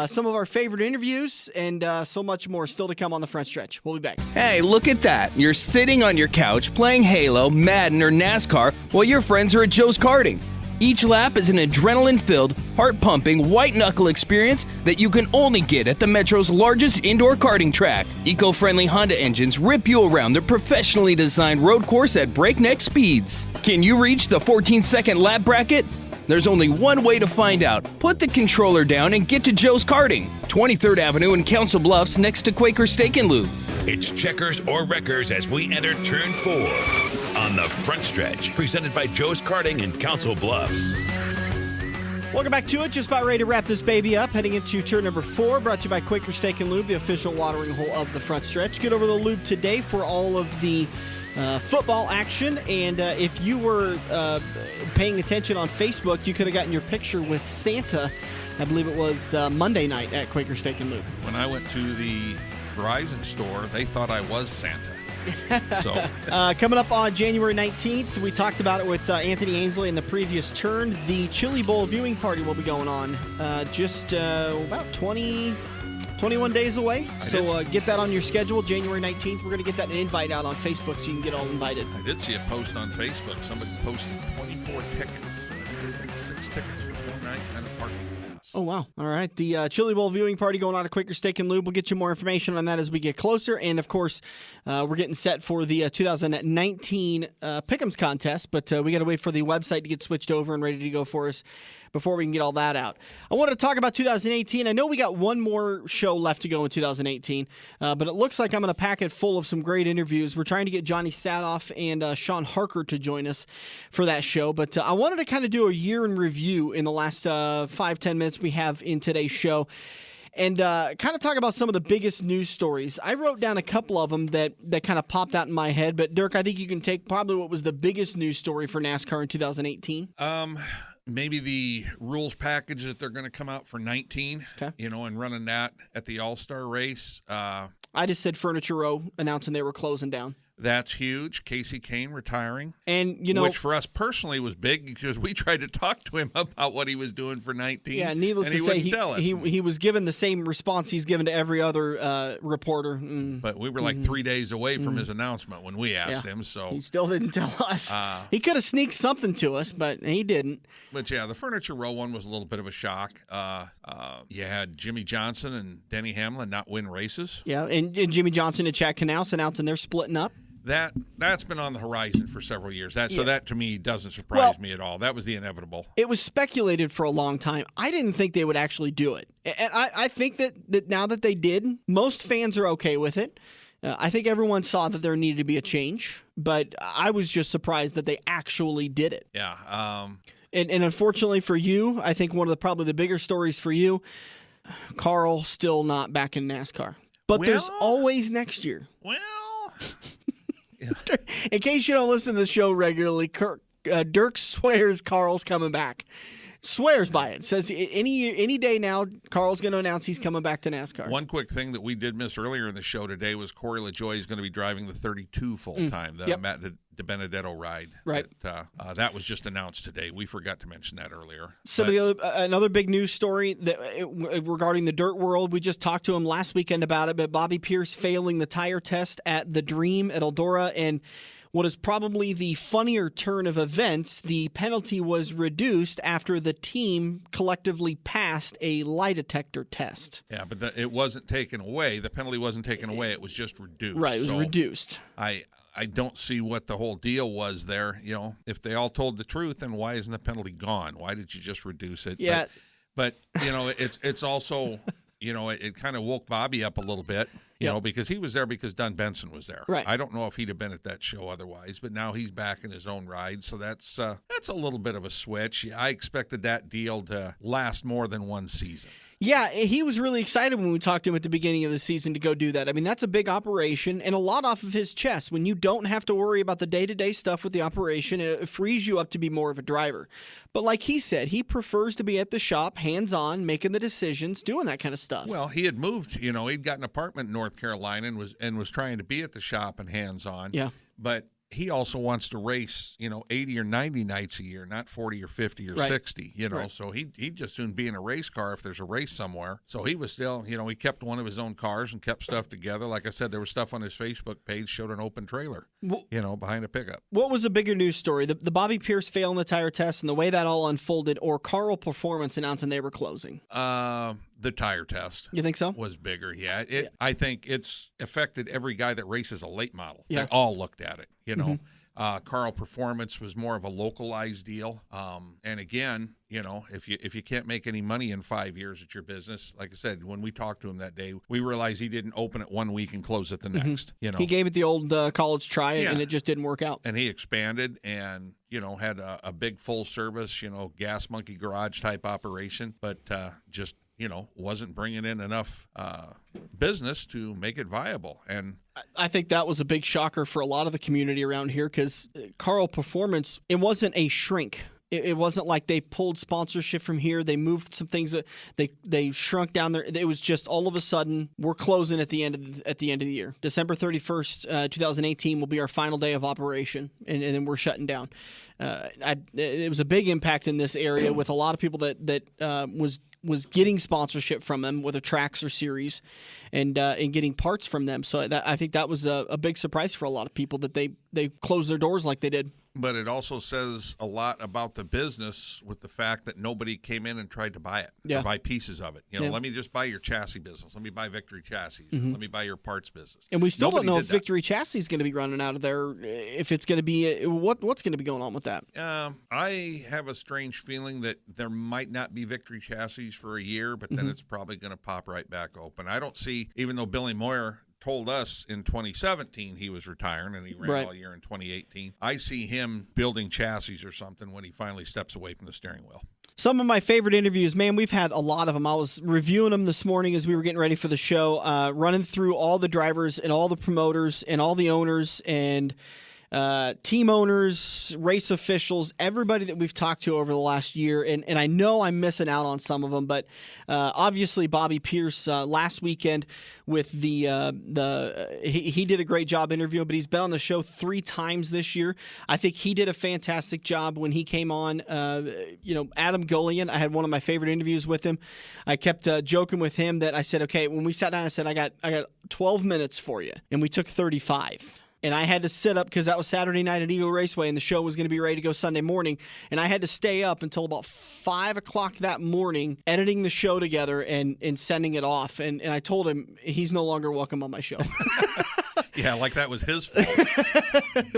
Some of our favorite interviews and so much more still to come on the front stretch. We'll be back. Hey, look at that. You're sitting on your couch playing Halo, Madden, or NASCAR while your friends are at Joe's Karting. Each lap is an adrenaline-filled, heart-pumping, white-knuckle experience that you can only get at the Metro's largest indoor karting track. Eco-friendly Honda engines rip you around the professionally designed road course at breakneck speeds. Can you reach the 14-second lap bracket? There's only one way to find out. Put the controller down and get to Joe's Karting, 23rd Avenue in Council Bluffs next to Quaker Steak and Lube. It's checkers or wreckers as we enter turn 4 on the front stretch, presented by Joe's Karting in Council Bluffs. Welcome back to it. Just about ready to wrap this baby up. Heading into turn number 4, brought to you by Quaker Steak and Lube, the official watering hole of the front stretch. Get over to the Lube today for all of the football action, and if you were paying attention on Facebook, you could have gotten your picture with Santa. I believe it was Monday night at Quaker Steak and Lube. When I went to the Verizon store, they thought I was Santa. So coming up on January 19th, we talked about it with Anthony Ainsle in the previous turn. The Chili Bowl viewing party will be going on just about 21 days away. So get that on your schedule, January 19th. We're going to get that invite out on Facebook so you can get all invited. I did see a post on Facebook. Somebody posted 24 tickets. I think 6 tickets for 4 nights and a parking pass. Oh, wow. All right. The Chili Bowl viewing party going on at Quaker Steak and Lube. We'll get you more information on that as we get closer. And, of course, we're getting set for the 2019 Pick'ems contest, but we got to wait for the website to get switched over and ready to go for us before we can get all that out. I wanted to talk about 2018. I know we got one more show left to go in 2018, but it looks like I'm going to pack it full of some great interviews. We're trying to get Johnny Sadoff and Sean Harker to join us for that show, but I wanted to kind of do a year in review in the last 5-10 minutes we have in today's show, and kind of talk about some of the biggest news stories. I wrote down a couple of them that kind of popped out in my head, but Dirk, I think you can take probably what was the biggest news story for NASCAR in 2018. Maybe the rules package that they're going to come out for 19, okay, and running that at the All-Star race. I just said Furniture Row announcing they were closing down. That's huge. Casey Kane retiring. And, which for us personally was big because we tried to talk to him about what he was doing for 19. Yeah, needless to say, he was given the same response he's given to every other reporter. But we were like 3 days away from his announcement when we asked him. So he still didn't tell us. He could have sneaked something to us, but he didn't. But, yeah, the Furniture Row one was a little bit of a shock. You had Jimmy Johnson and Denny Hamlin not win races. Yeah, and Jimmy Johnson and Chad Knaus announcing they're splitting up. That's been on the horizon for several years. So that to me doesn't surprise me at all. That was the inevitable. It was speculated for a long time. I didn't think they would actually do it. And I think that now that they did, most fans are okay with it. I think everyone saw that there needed to be a change, but I was just surprised that they actually did it. Yeah. And unfortunately for you, I think one of probably the bigger stories for you, Carl still not back in NASCAR. But there's always next year. Well, in case you don't listen to the show regularly, Dirk swears Carl's coming back. Swears by it. Says any day now, Carl's going to announce he's coming back to NASCAR. One quick thing that we did miss earlier in the show today was Corey LaJoie is going to be driving the 32 full-time, the Matt DiBenedetto ride. Right. That was just announced today. We forgot to mention that earlier. Another big news story regarding the dirt world. We just talked to him last weekend about it, but Bobby Pierce failing the tire test at the Dream at Eldora, and what is probably the funnier turn of events, the penalty was reduced after the team collectively passed a lie detector test. Yeah, but it wasn't taken away. The penalty wasn't taken away. It was just reduced. Right, it was reduced. I don't see what the whole deal was there. You know, if they all told the truth, then why isn't the penalty gone? Why did you just reduce it? Yeah. But you know, it's also, you know, it kind of woke Bobby up a little bit. You know, because he was there because Dunn Benson was there. Right. I don't know if he'd have been at that show otherwise, but now he's back in his own ride, so that's a little bit of a switch. I expected that deal to last more than one season. Yeah, he was really excited when we talked to him at the beginning of the season to go do that. I mean, that's a big operation and a lot off of his chest. When you don't have to worry about the day-to-day stuff with the operation, it frees you up to be more of a driver. But like he said, he prefers to be at the shop, hands-on, making the decisions, doing that kind of stuff. Well, he had moved, you know, he'd got an apartment in North Carolina and was trying to be at the shop and hands-on. Yeah. But he also wants to race, you know, 80 or 90 nights a year, not 40 or 50 or 60, you know. Right. So he'd just soon be in a race car if there's a race somewhere. So he was still, you know, he kept one of his own cars and kept stuff together. Like I said, there was stuff on his Facebook page showed an open trailer, you know, behind a pickup. What was a bigger news story? The Bobby Pierce fail in the tire test and the way that all unfolded, or Carl Performance announcing they were closing? The tire test. You think so? Was bigger, yeah. I think it's affected every guy that races a late model. Yeah. They all looked at it, you know. Carl Performance was more of a localized deal. And again, you know, if you can't make any money in 5 years at your business, like I said, when we talked to him that day, we realized he didn't open it 1 week and close it the next. You know, he gave it the old college try, and it just didn't work out. And he expanded and, you know, had a big full service, you know, gas monkey garage type operation, but just, you know, wasn't bringing in enough business to make it viable. And I think that was a big shocker for a lot of the community around here, because Carl Performance, it wasn't a shrink. It wasn't like they pulled sponsorship from here. They moved some things. They shrunk down there. It was just all of a sudden we're closing at the end of the year. December 31st, 2018 will be our final day of operation, and then we're shutting down. It was a big impact in this area with a lot of people that was getting sponsorship from them, whether tracks or series, and getting parts from them. So I think that was a big surprise for a lot of people that they closed their doors like they did. But it also says a lot about the business with the fact that nobody came in and tried to buy it, or buy pieces of it. You know, let me just buy your chassis business. Let me buy Victory Chassis. Let me buy your parts business. And we still don't know if Victory Chassis is going to be running out of there, if it's going to be what's going to be going on with that. I have a strange feeling that there might not be Victory Chassis for a year, but then it's probably going to pop right back open. I don't see, even though Billy Moyer told us in 2017 he was retiring and he ran all year in 2018. I see him building chassis or something when he finally steps away from the steering wheel. Some of my favorite interviews, man, we've had a lot of them. I was reviewing them this morning as we were getting ready for the show, running through all the drivers and all the promoters and all the owners and team owners, race officials, everybody that we've talked to over the last year. And I know I'm missing out on some of them, but obviously Bobby Pierce last weekend with he did a great job interviewing, but he's been on the show 3 times this year. I think he did a fantastic job when he came on. Adam Gullion, I had one of my favorite interviews with him. I kept joking with him that I said, okay, when we sat down, I said, I got 12 minutes for you. And we took 35. And I had to sit up because that was Saturday night at Eagle Raceway, and the show was going to be ready to go Sunday morning. And I had to stay up until about 5 o'clock that morning, editing the show together and sending it off. And I told him he's no longer welcome on my show. Yeah, like that was his fault.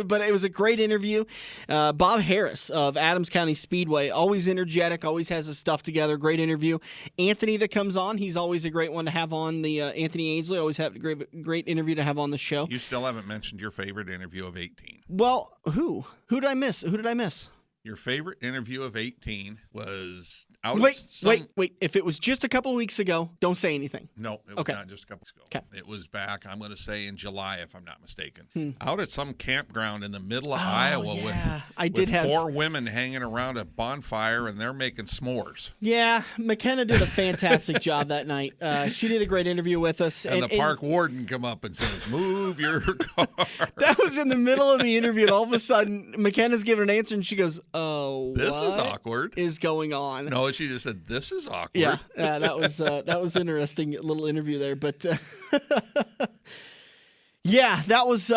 But it was a great interview. Bob Harris of Adams County Speedway, always energetic, always has his stuff together. Great interview. Anthony that comes on, he's always a great one to have on. The Anthony Ainsle, always have a great interview to have on the show. You still haven't mentioned your favorite interview of 18. Well, who did I miss? Who did I miss? Your favorite interview of 18 was Wait. If it was just a couple of weeks ago, don't say anything. No, it was not just a couple weeks ago. Okay. It was back, I'm going to say, in July, if I'm not mistaken. Out at some campground in the middle of Iowa with four women hanging around a bonfire, and they're making s'mores. Yeah, McKenna did a fantastic job that night. She did a great interview with us. And the park warden come up and says, move your car. That was in the middle of the interview, and all of a sudden, McKenna's giving an answer, and she goes, this is awkward. Is going on? No, she just said, this is awkward. Yeah, that was interesting little interview there. But yeah, that was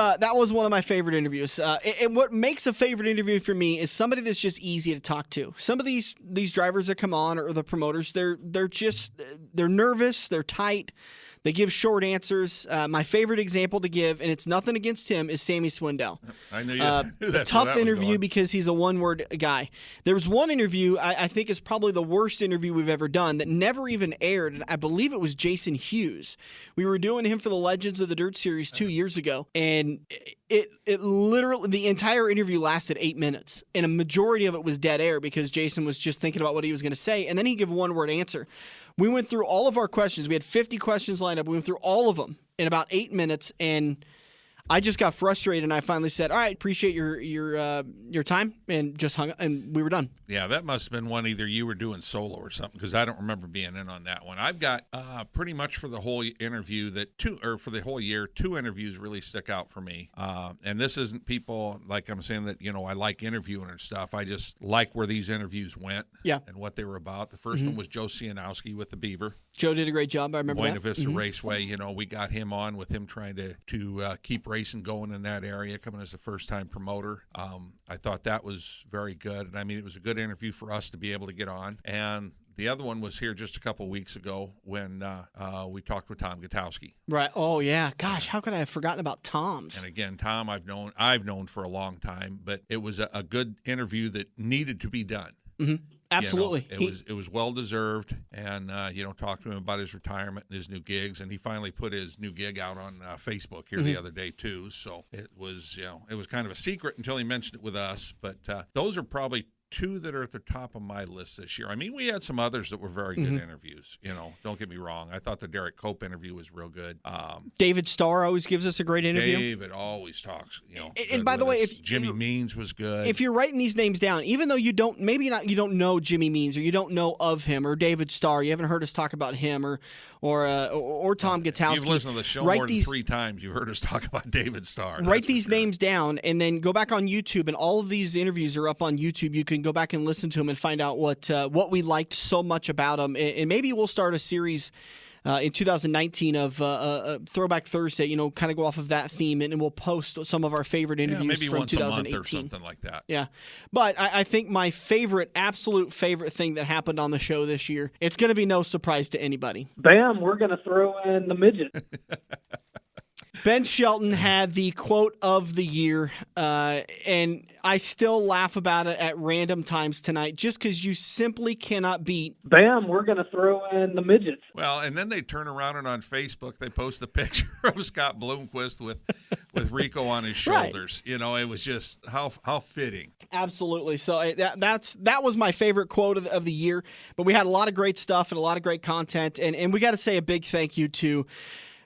one of my favorite interviews. And what makes a favorite interview for me is somebody that's just easy to talk to. Some of these drivers that come on, or the promoters, they're nervous, they're tight. They give short answers. My favorite example to give, and it's nothing against him, is Sammy Swindell. I knew you. Tough interview because he's a one-word guy. There was one interview I think is probably the worst interview we've ever done that never even aired, and I believe it was Jason Hughes. We were doing him for the Legends of the Dirt Series 2 years ago, and it literally, the entire interview lasted 8 minutes, and a majority of it was dead air because Jason was just thinking about what he was going to say, and then he'd give a one-word answer. We went through all of our questions. We had 50 questions lined up. We went through all of them in about 8 minutes, and I just got frustrated, and I finally said, all right, appreciate your time, and just hung up, and we were done. Yeah, that must have been one either you were doing solo or something, because I don't remember being in on that one. I've got pretty much for the whole interview for the whole year, 2 interviews really stick out for me. And this isn't people, like I'm saying that, I like interviewing and stuff. I just like where these interviews went and what they were about. The first one was Joe Kosiski with the Beaver. Joe did a great job. I remember Buena that. Vista Raceway, we got him on with him trying to keep racing going in that area, coming as a first-time promoter. I thought that was very good. And, I mean, it was a good interview for us to be able to get on. And the other one was here just a couple weeks ago when we talked with Tom Gutowski. Right. Oh, yeah. Gosh, how could I have forgotten about Tom's? And, again, Tom I've known for a long time, but it was a good interview that needed to be done. Mm-hmm. Absolutely. It was well deserved, and talked to him about his retirement and his new gigs, and he finally put his new gig out on Facebook here the other day too. So it was kind of a secret until he mentioned it with us. But those are probably 2 that are at the top of my list this year. I mean, we had some others that were very good interviews. Don't get me wrong. I thought the Derek Cope interview was real good. David Starr always gives us a great interview. David always talks. And by the way, if Jimmy Means was good. If you're writing these names down, even though you don't know Jimmy Means, or you don't know of him, or David Starr, you haven't heard us talk about him, or Tom Gutowski. You've listened to the show more than 3 times. You've heard us talk about David Starr. Write these names down, and then go back on YouTube, and all of these interviews are up on YouTube. You can go back and listen to them and find out what we liked so much about them. And maybe we'll start a series in 2019 of Throwback Thursday, kind of go off of that theme, and we'll post some of our favorite interviews maybe from once 2018. A month or something like that. Yeah. But I think my absolute favorite thing that happened on the show this year, it's going to be no surprise to anybody. Bam, we're going to throw in the midget. Ben Shelton had the quote of the year, and I still laugh about it at random times tonight just because you simply cannot beat. Bam, we're going to throw in the midgets. Well, and then they turn around and on Facebook they post a picture of Scott Bloomquist with Rico on his shoulders. Right. It was just how fitting. Absolutely. So that was my favorite quote of the year, but we had a lot of great stuff and a lot of great content, and we got to say a big thank you to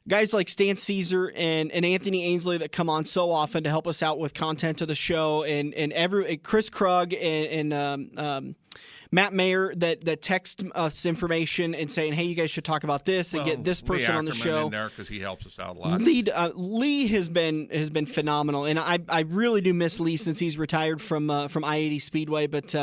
guys like Stan Caesar and Anthony Ainsle that come on so often to help us out with content of the show, and Chris Krug and Matt Mayer that text us information and saying, hey, you guys should talk about this and get this person on the show. In there because he helps us out a lot. Lee has been phenomenal, and I really do miss Lee since he's retired from I-80 Speedway. But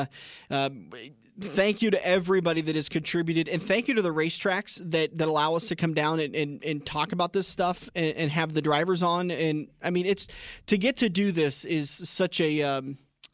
thank you to everybody that has contributed, and thank you to the racetracks that allow us to come down and talk about this stuff and have the drivers on. And I mean, it's to get to do this is such a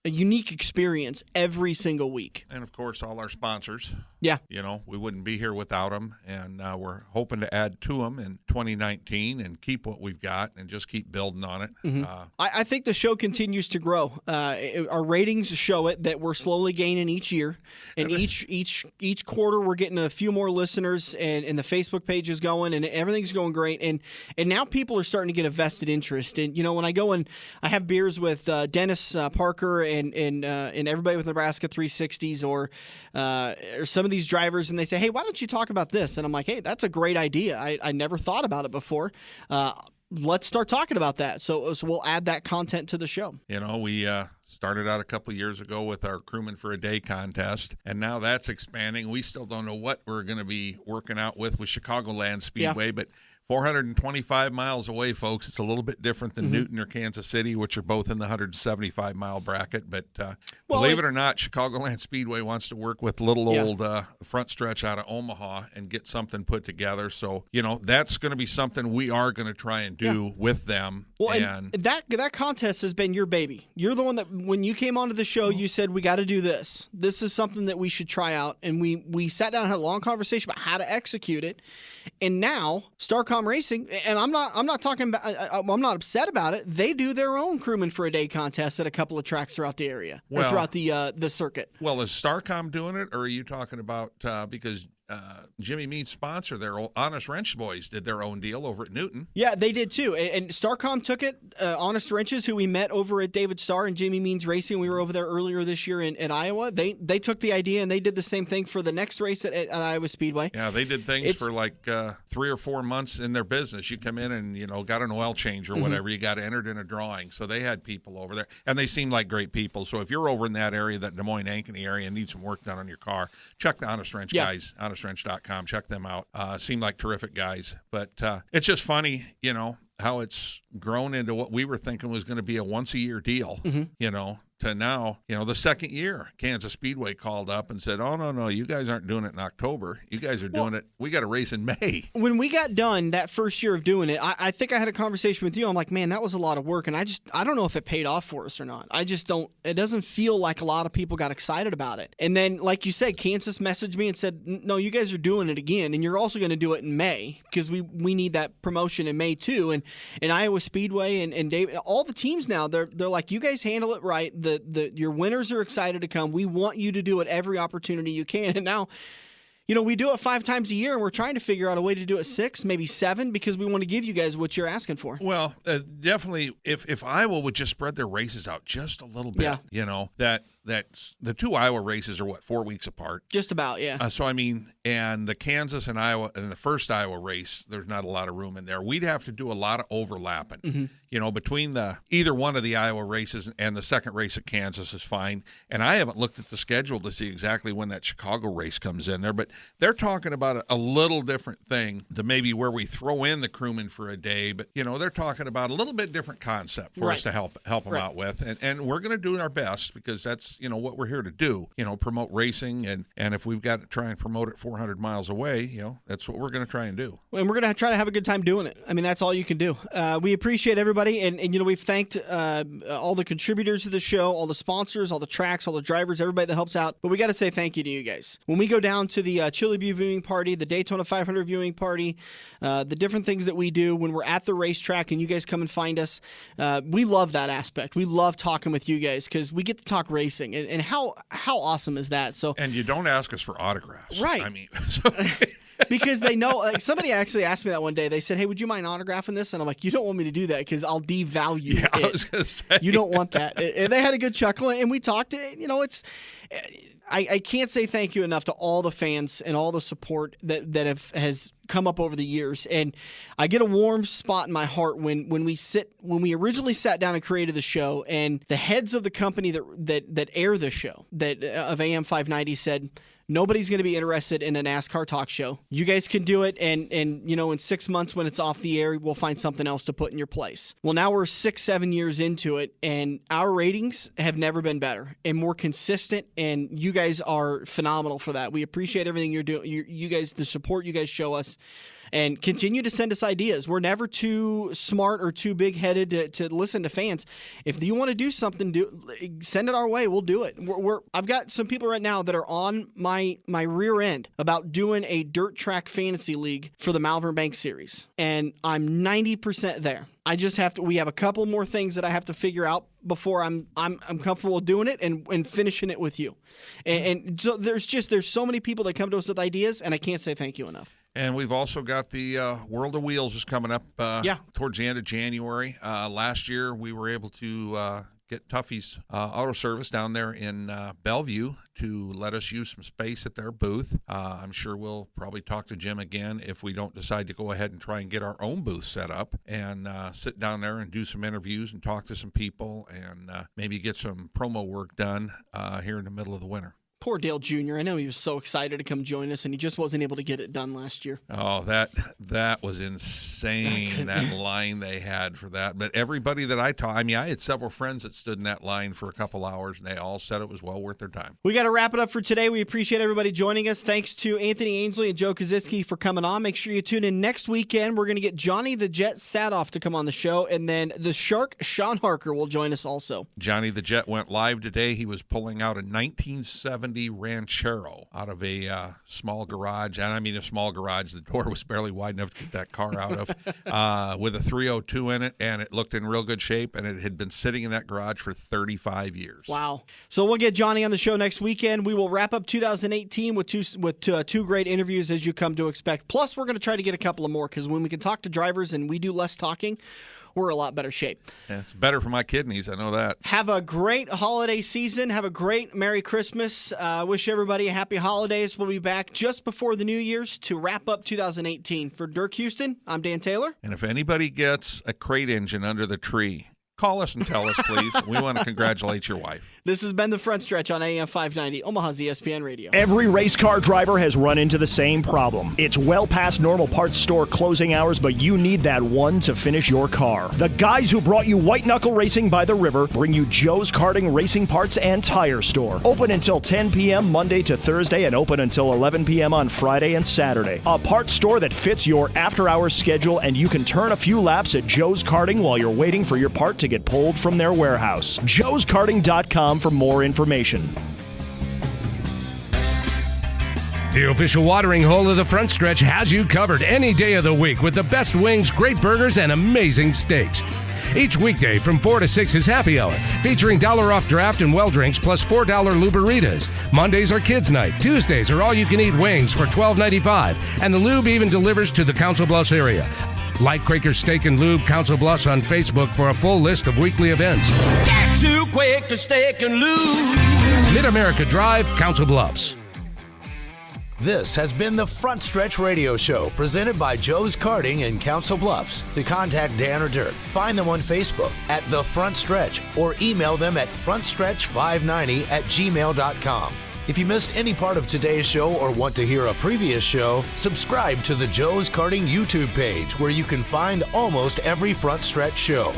unique experience every single week. And of course, all our sponsors. Yeah. We wouldn't be here without them, and we're hoping to add to them in 2019 and keep what we've got and just keep building on it. Mm-hmm. I think the show continues to grow. Our ratings show it that we're slowly gaining each year, and each quarter we're getting a few more listeners, and the Facebook page is going, and everything's going great. And now people are starting to get a vested interest. And when I go and I have beers with Dennis Parker and everybody with Nebraska 360s or some of these drivers, and they say, hey, why don't you talk about this? And I'm like, hey, that's a great idea. I never thought about it before. Let's start talking about that. So we'll add that content to the show. We started out a couple years ago with our Crewman for a Day contest, and now that's expanding. We still don't know what we're going to be working out with Chicagoland Speedway, but 425 miles away, folks. It's a little bit different than Newton or Kansas City, which are both in the 175-mile bracket. But believe it or not, Chicagoland Speedway wants to work with little old front stretch out of Omaha and get something put together. So, that's going to be something we are going to try and do with them. Well, and that contest has been your baby. You're the one that, when you came onto the show, you said, we got to do this. This is something that we should try out. And we sat down and had a long conversation about how to execute it. And now, Starcom Racing, and I'm not talking about, I'm not upset about it. They do their own Crewman for a Day contest at a couple of tracks throughout the area, or throughout the circuit. Well, is Starcom doing it, or are you talking about because Jimmy Mead's sponsor, their Honest Wrench Boys, did their own deal over at Newton? Yeah, they did too. And Starcom took it. Honest Wrenches, who we met over at David Starr and Jimmy Means Racing, we were over there earlier this year in Iowa. They took the idea and they did the same thing for the next race at Iowa Speedway. Yeah, they did things for like 3 or 4 months in their business. You come in and got an oil change or whatever, you got entered in a drawing. So they had people over there, and they seemed like great people. So if you're over in that area, that Des Moines, Ankeny area, and need some work done on your car, check the Honest Wrench guys, honestwrench.com. Check them out. Seem like terrific guys. But it's just funny, how it's grown into what we were thinking was going to be a once-a-year deal, to now, the second year, Kansas Speedway called up and said, oh, no, you guys aren't doing it in October. You guys are doing it. We got a race in May. When we got done that first year of doing it, I think I had a conversation with you. I'm like, man, that was a lot of work. And I don't know if it paid off for us or not. It doesn't feel like a lot of people got excited about it. And then, like you said, Kansas messaged me and said, no, you guys are doing it again. And you're also going to do it in May because we need that promotion in May too. And Iowa Speedway and David, all the teams now, they're like, you guys handle it right. Your winners are excited to come. We want you to do it every opportunity you can. And now, we do it 5 times a year, and we're trying to figure out a way to do it 6, maybe 7, because we want to give you guys what you're asking for. Well, definitely, if Iowa would just spread their races out just a little bit, that the 2 Iowa races are 4 weeks apart? Just about, yeah. And the Kansas and Iowa, and the first Iowa race, there's not a lot of room in there. We'd have to do a lot of overlapping. Between either one of the Iowa races and the second race at Kansas is fine. And I haven't looked at the schedule to see exactly when that Chicago race comes in there, but they're talking about a little different thing to maybe where we throw in the Crewman for a Day, but they're talking about a little bit different concept for us to help them out with, and we're going to do our best because that's what we're here to do, promote racing, and if we've got to try and promote it 400 miles away, that's what we're going to try and do. And we're going to try to have a good time doing it. That's all you can do. We appreciate everybody, and we've thanked all the contributors to the show, all the sponsors, all the tracks, all the drivers, everybody that helps out, but we got to say thank you to you guys. When we go down to the Chili View viewing party, the Daytona 500 viewing party, the different things that we do when we're at the racetrack and you guys come and find us, we love that aspect. We love talking with you guys because we get to talk racing, and how awesome is that? So, and you don't ask us for autographs, right? Because they know, like, somebody actually asked me that one day. They said, hey, would you mind autographing this? And I'm like, you don't want me to do that because I'll devalue it. I was going to say. You don't want that. And they had a good chuckle, and we talked. I can't say thank you enough to all the fans and all the support that has come up over the years. And I get a warm spot in my heart when we originally sat down and created the show, and the heads of the company that air the show, of AM 590, said, nobody's going to be interested in a NASCAR talk show. You guys can do it, and in 6 months when it's off the air, we'll find something else to put in your place. Well, now we're 6-7 years into it, and our ratings have never been better and more consistent, and you guys are phenomenal for that. We appreciate everything you're doing. You guys, the support you guys show us. and continue to send us ideas. We're never too smart or too big-headed to listen to fans. If you want to do something, send it our way. We'll do it. I've got some people right now that are on my rear end about doing a dirt track fantasy league for the Malvern Bank Series, and I'm 90% there. I just have to. We have a couple more things that I have to figure out before I'm comfortable doing it and finishing it with you. And so there's so many people that come to us with ideas, and I can't say thank you enough. And we've also got the World of Wheels is coming up towards the end of January. Last year, we were able to get Tuffy's Auto Service down there in Bellevue to let us use some space at their booth. I'm sure we'll probably talk to Jim again if we don't decide to go ahead and try and get our own booth set up and sit down there and do some interviews and talk to some people and maybe get some promo work done here in the middle of the winter. Poor Dale Jr. I know he was so excited to come join us, and he just wasn't able to get it done last year. Oh, that was insane, that line they had for that. But everybody that I talked, I had several friends that stood in that line for a couple hours, and they all said it was well worth their time. We got to wrap it up for today. We appreciate everybody joining us. Thanks to Anthony Ainsle and Joe Kosiski for coming on. Make sure you tune in next weekend. We're going to get Johnny the Jet Sadoff to come on the show, and then the Shark, Sean Harker, will join us also. Johnny the Jet went live today. He was pulling out a 1970 Ranchero out of a small garage, and I mean a small garage. The door was barely wide enough to get that car out of, with a 302 in it, and it looked in real good shape, and it had been sitting in that garage for 35 years. Wow. So we'll get Johnny on the show next weekend. We will wrap up 2018 with two great interviews, as you come to expect. Plus, we're going to try to get a couple of more, because when we can talk to drivers and we do less talking, we're in a lot better shape. Yeah, it's better for my kidneys, I know that. Have a great holiday season. Have a great Merry Christmas. Wish everybody a happy holidays. We'll be back just before the New Year's to wrap up 2018. For Dirk Houston, I'm Dan Taylor. And if anybody gets a crate engine under the tree, call us and tell us, please. We want to congratulate your wife. This has been The Front Stretch on AM 590, Omaha's ESPN Radio. Every race car driver has run into the same problem. It's well past normal parts store closing hours, but you need that one to finish your car. The guys who brought you White Knuckle Racing by the River bring you Joe's Karting Racing Parts and Tire Store. Open until 10 p.m. Monday to Thursday and open until 11 p.m. on Friday and Saturday. A parts store that fits your after-hours schedule, and you can turn a few laps at Joe's Karting while you're waiting for your part to get pulled from their warehouse. joeskarting.com for more information. The official watering hole of the Front Stretch has you covered any day of the week with the best wings, great burgers, and amazing steaks. Each weekday from 4 to 6 is happy hour, featuring $1 off draft and well drinks plus $4 Luberitas. Mondays are kids' night. Tuesdays are all-you-can-eat wings for $12.95, and the lube even delivers to the Council Bluffs area. Like Quaker Steak and Lube Council Bluffs on Facebook for a full list of weekly events. Get to Quaker Steak and Lube. Mid-America Drive, Council Bluffs. This has been the Front Stretch Radio Show, presented by Joe's Karting in Council Bluffs. To contact Dan or Dirk, find them on Facebook at The Front Stretch or email them at frontstretch590@gmail.com. If you missed any part of today's show or want to hear a previous show, subscribe to the Joe's Karting YouTube page, where you can find almost every Front Stretch show.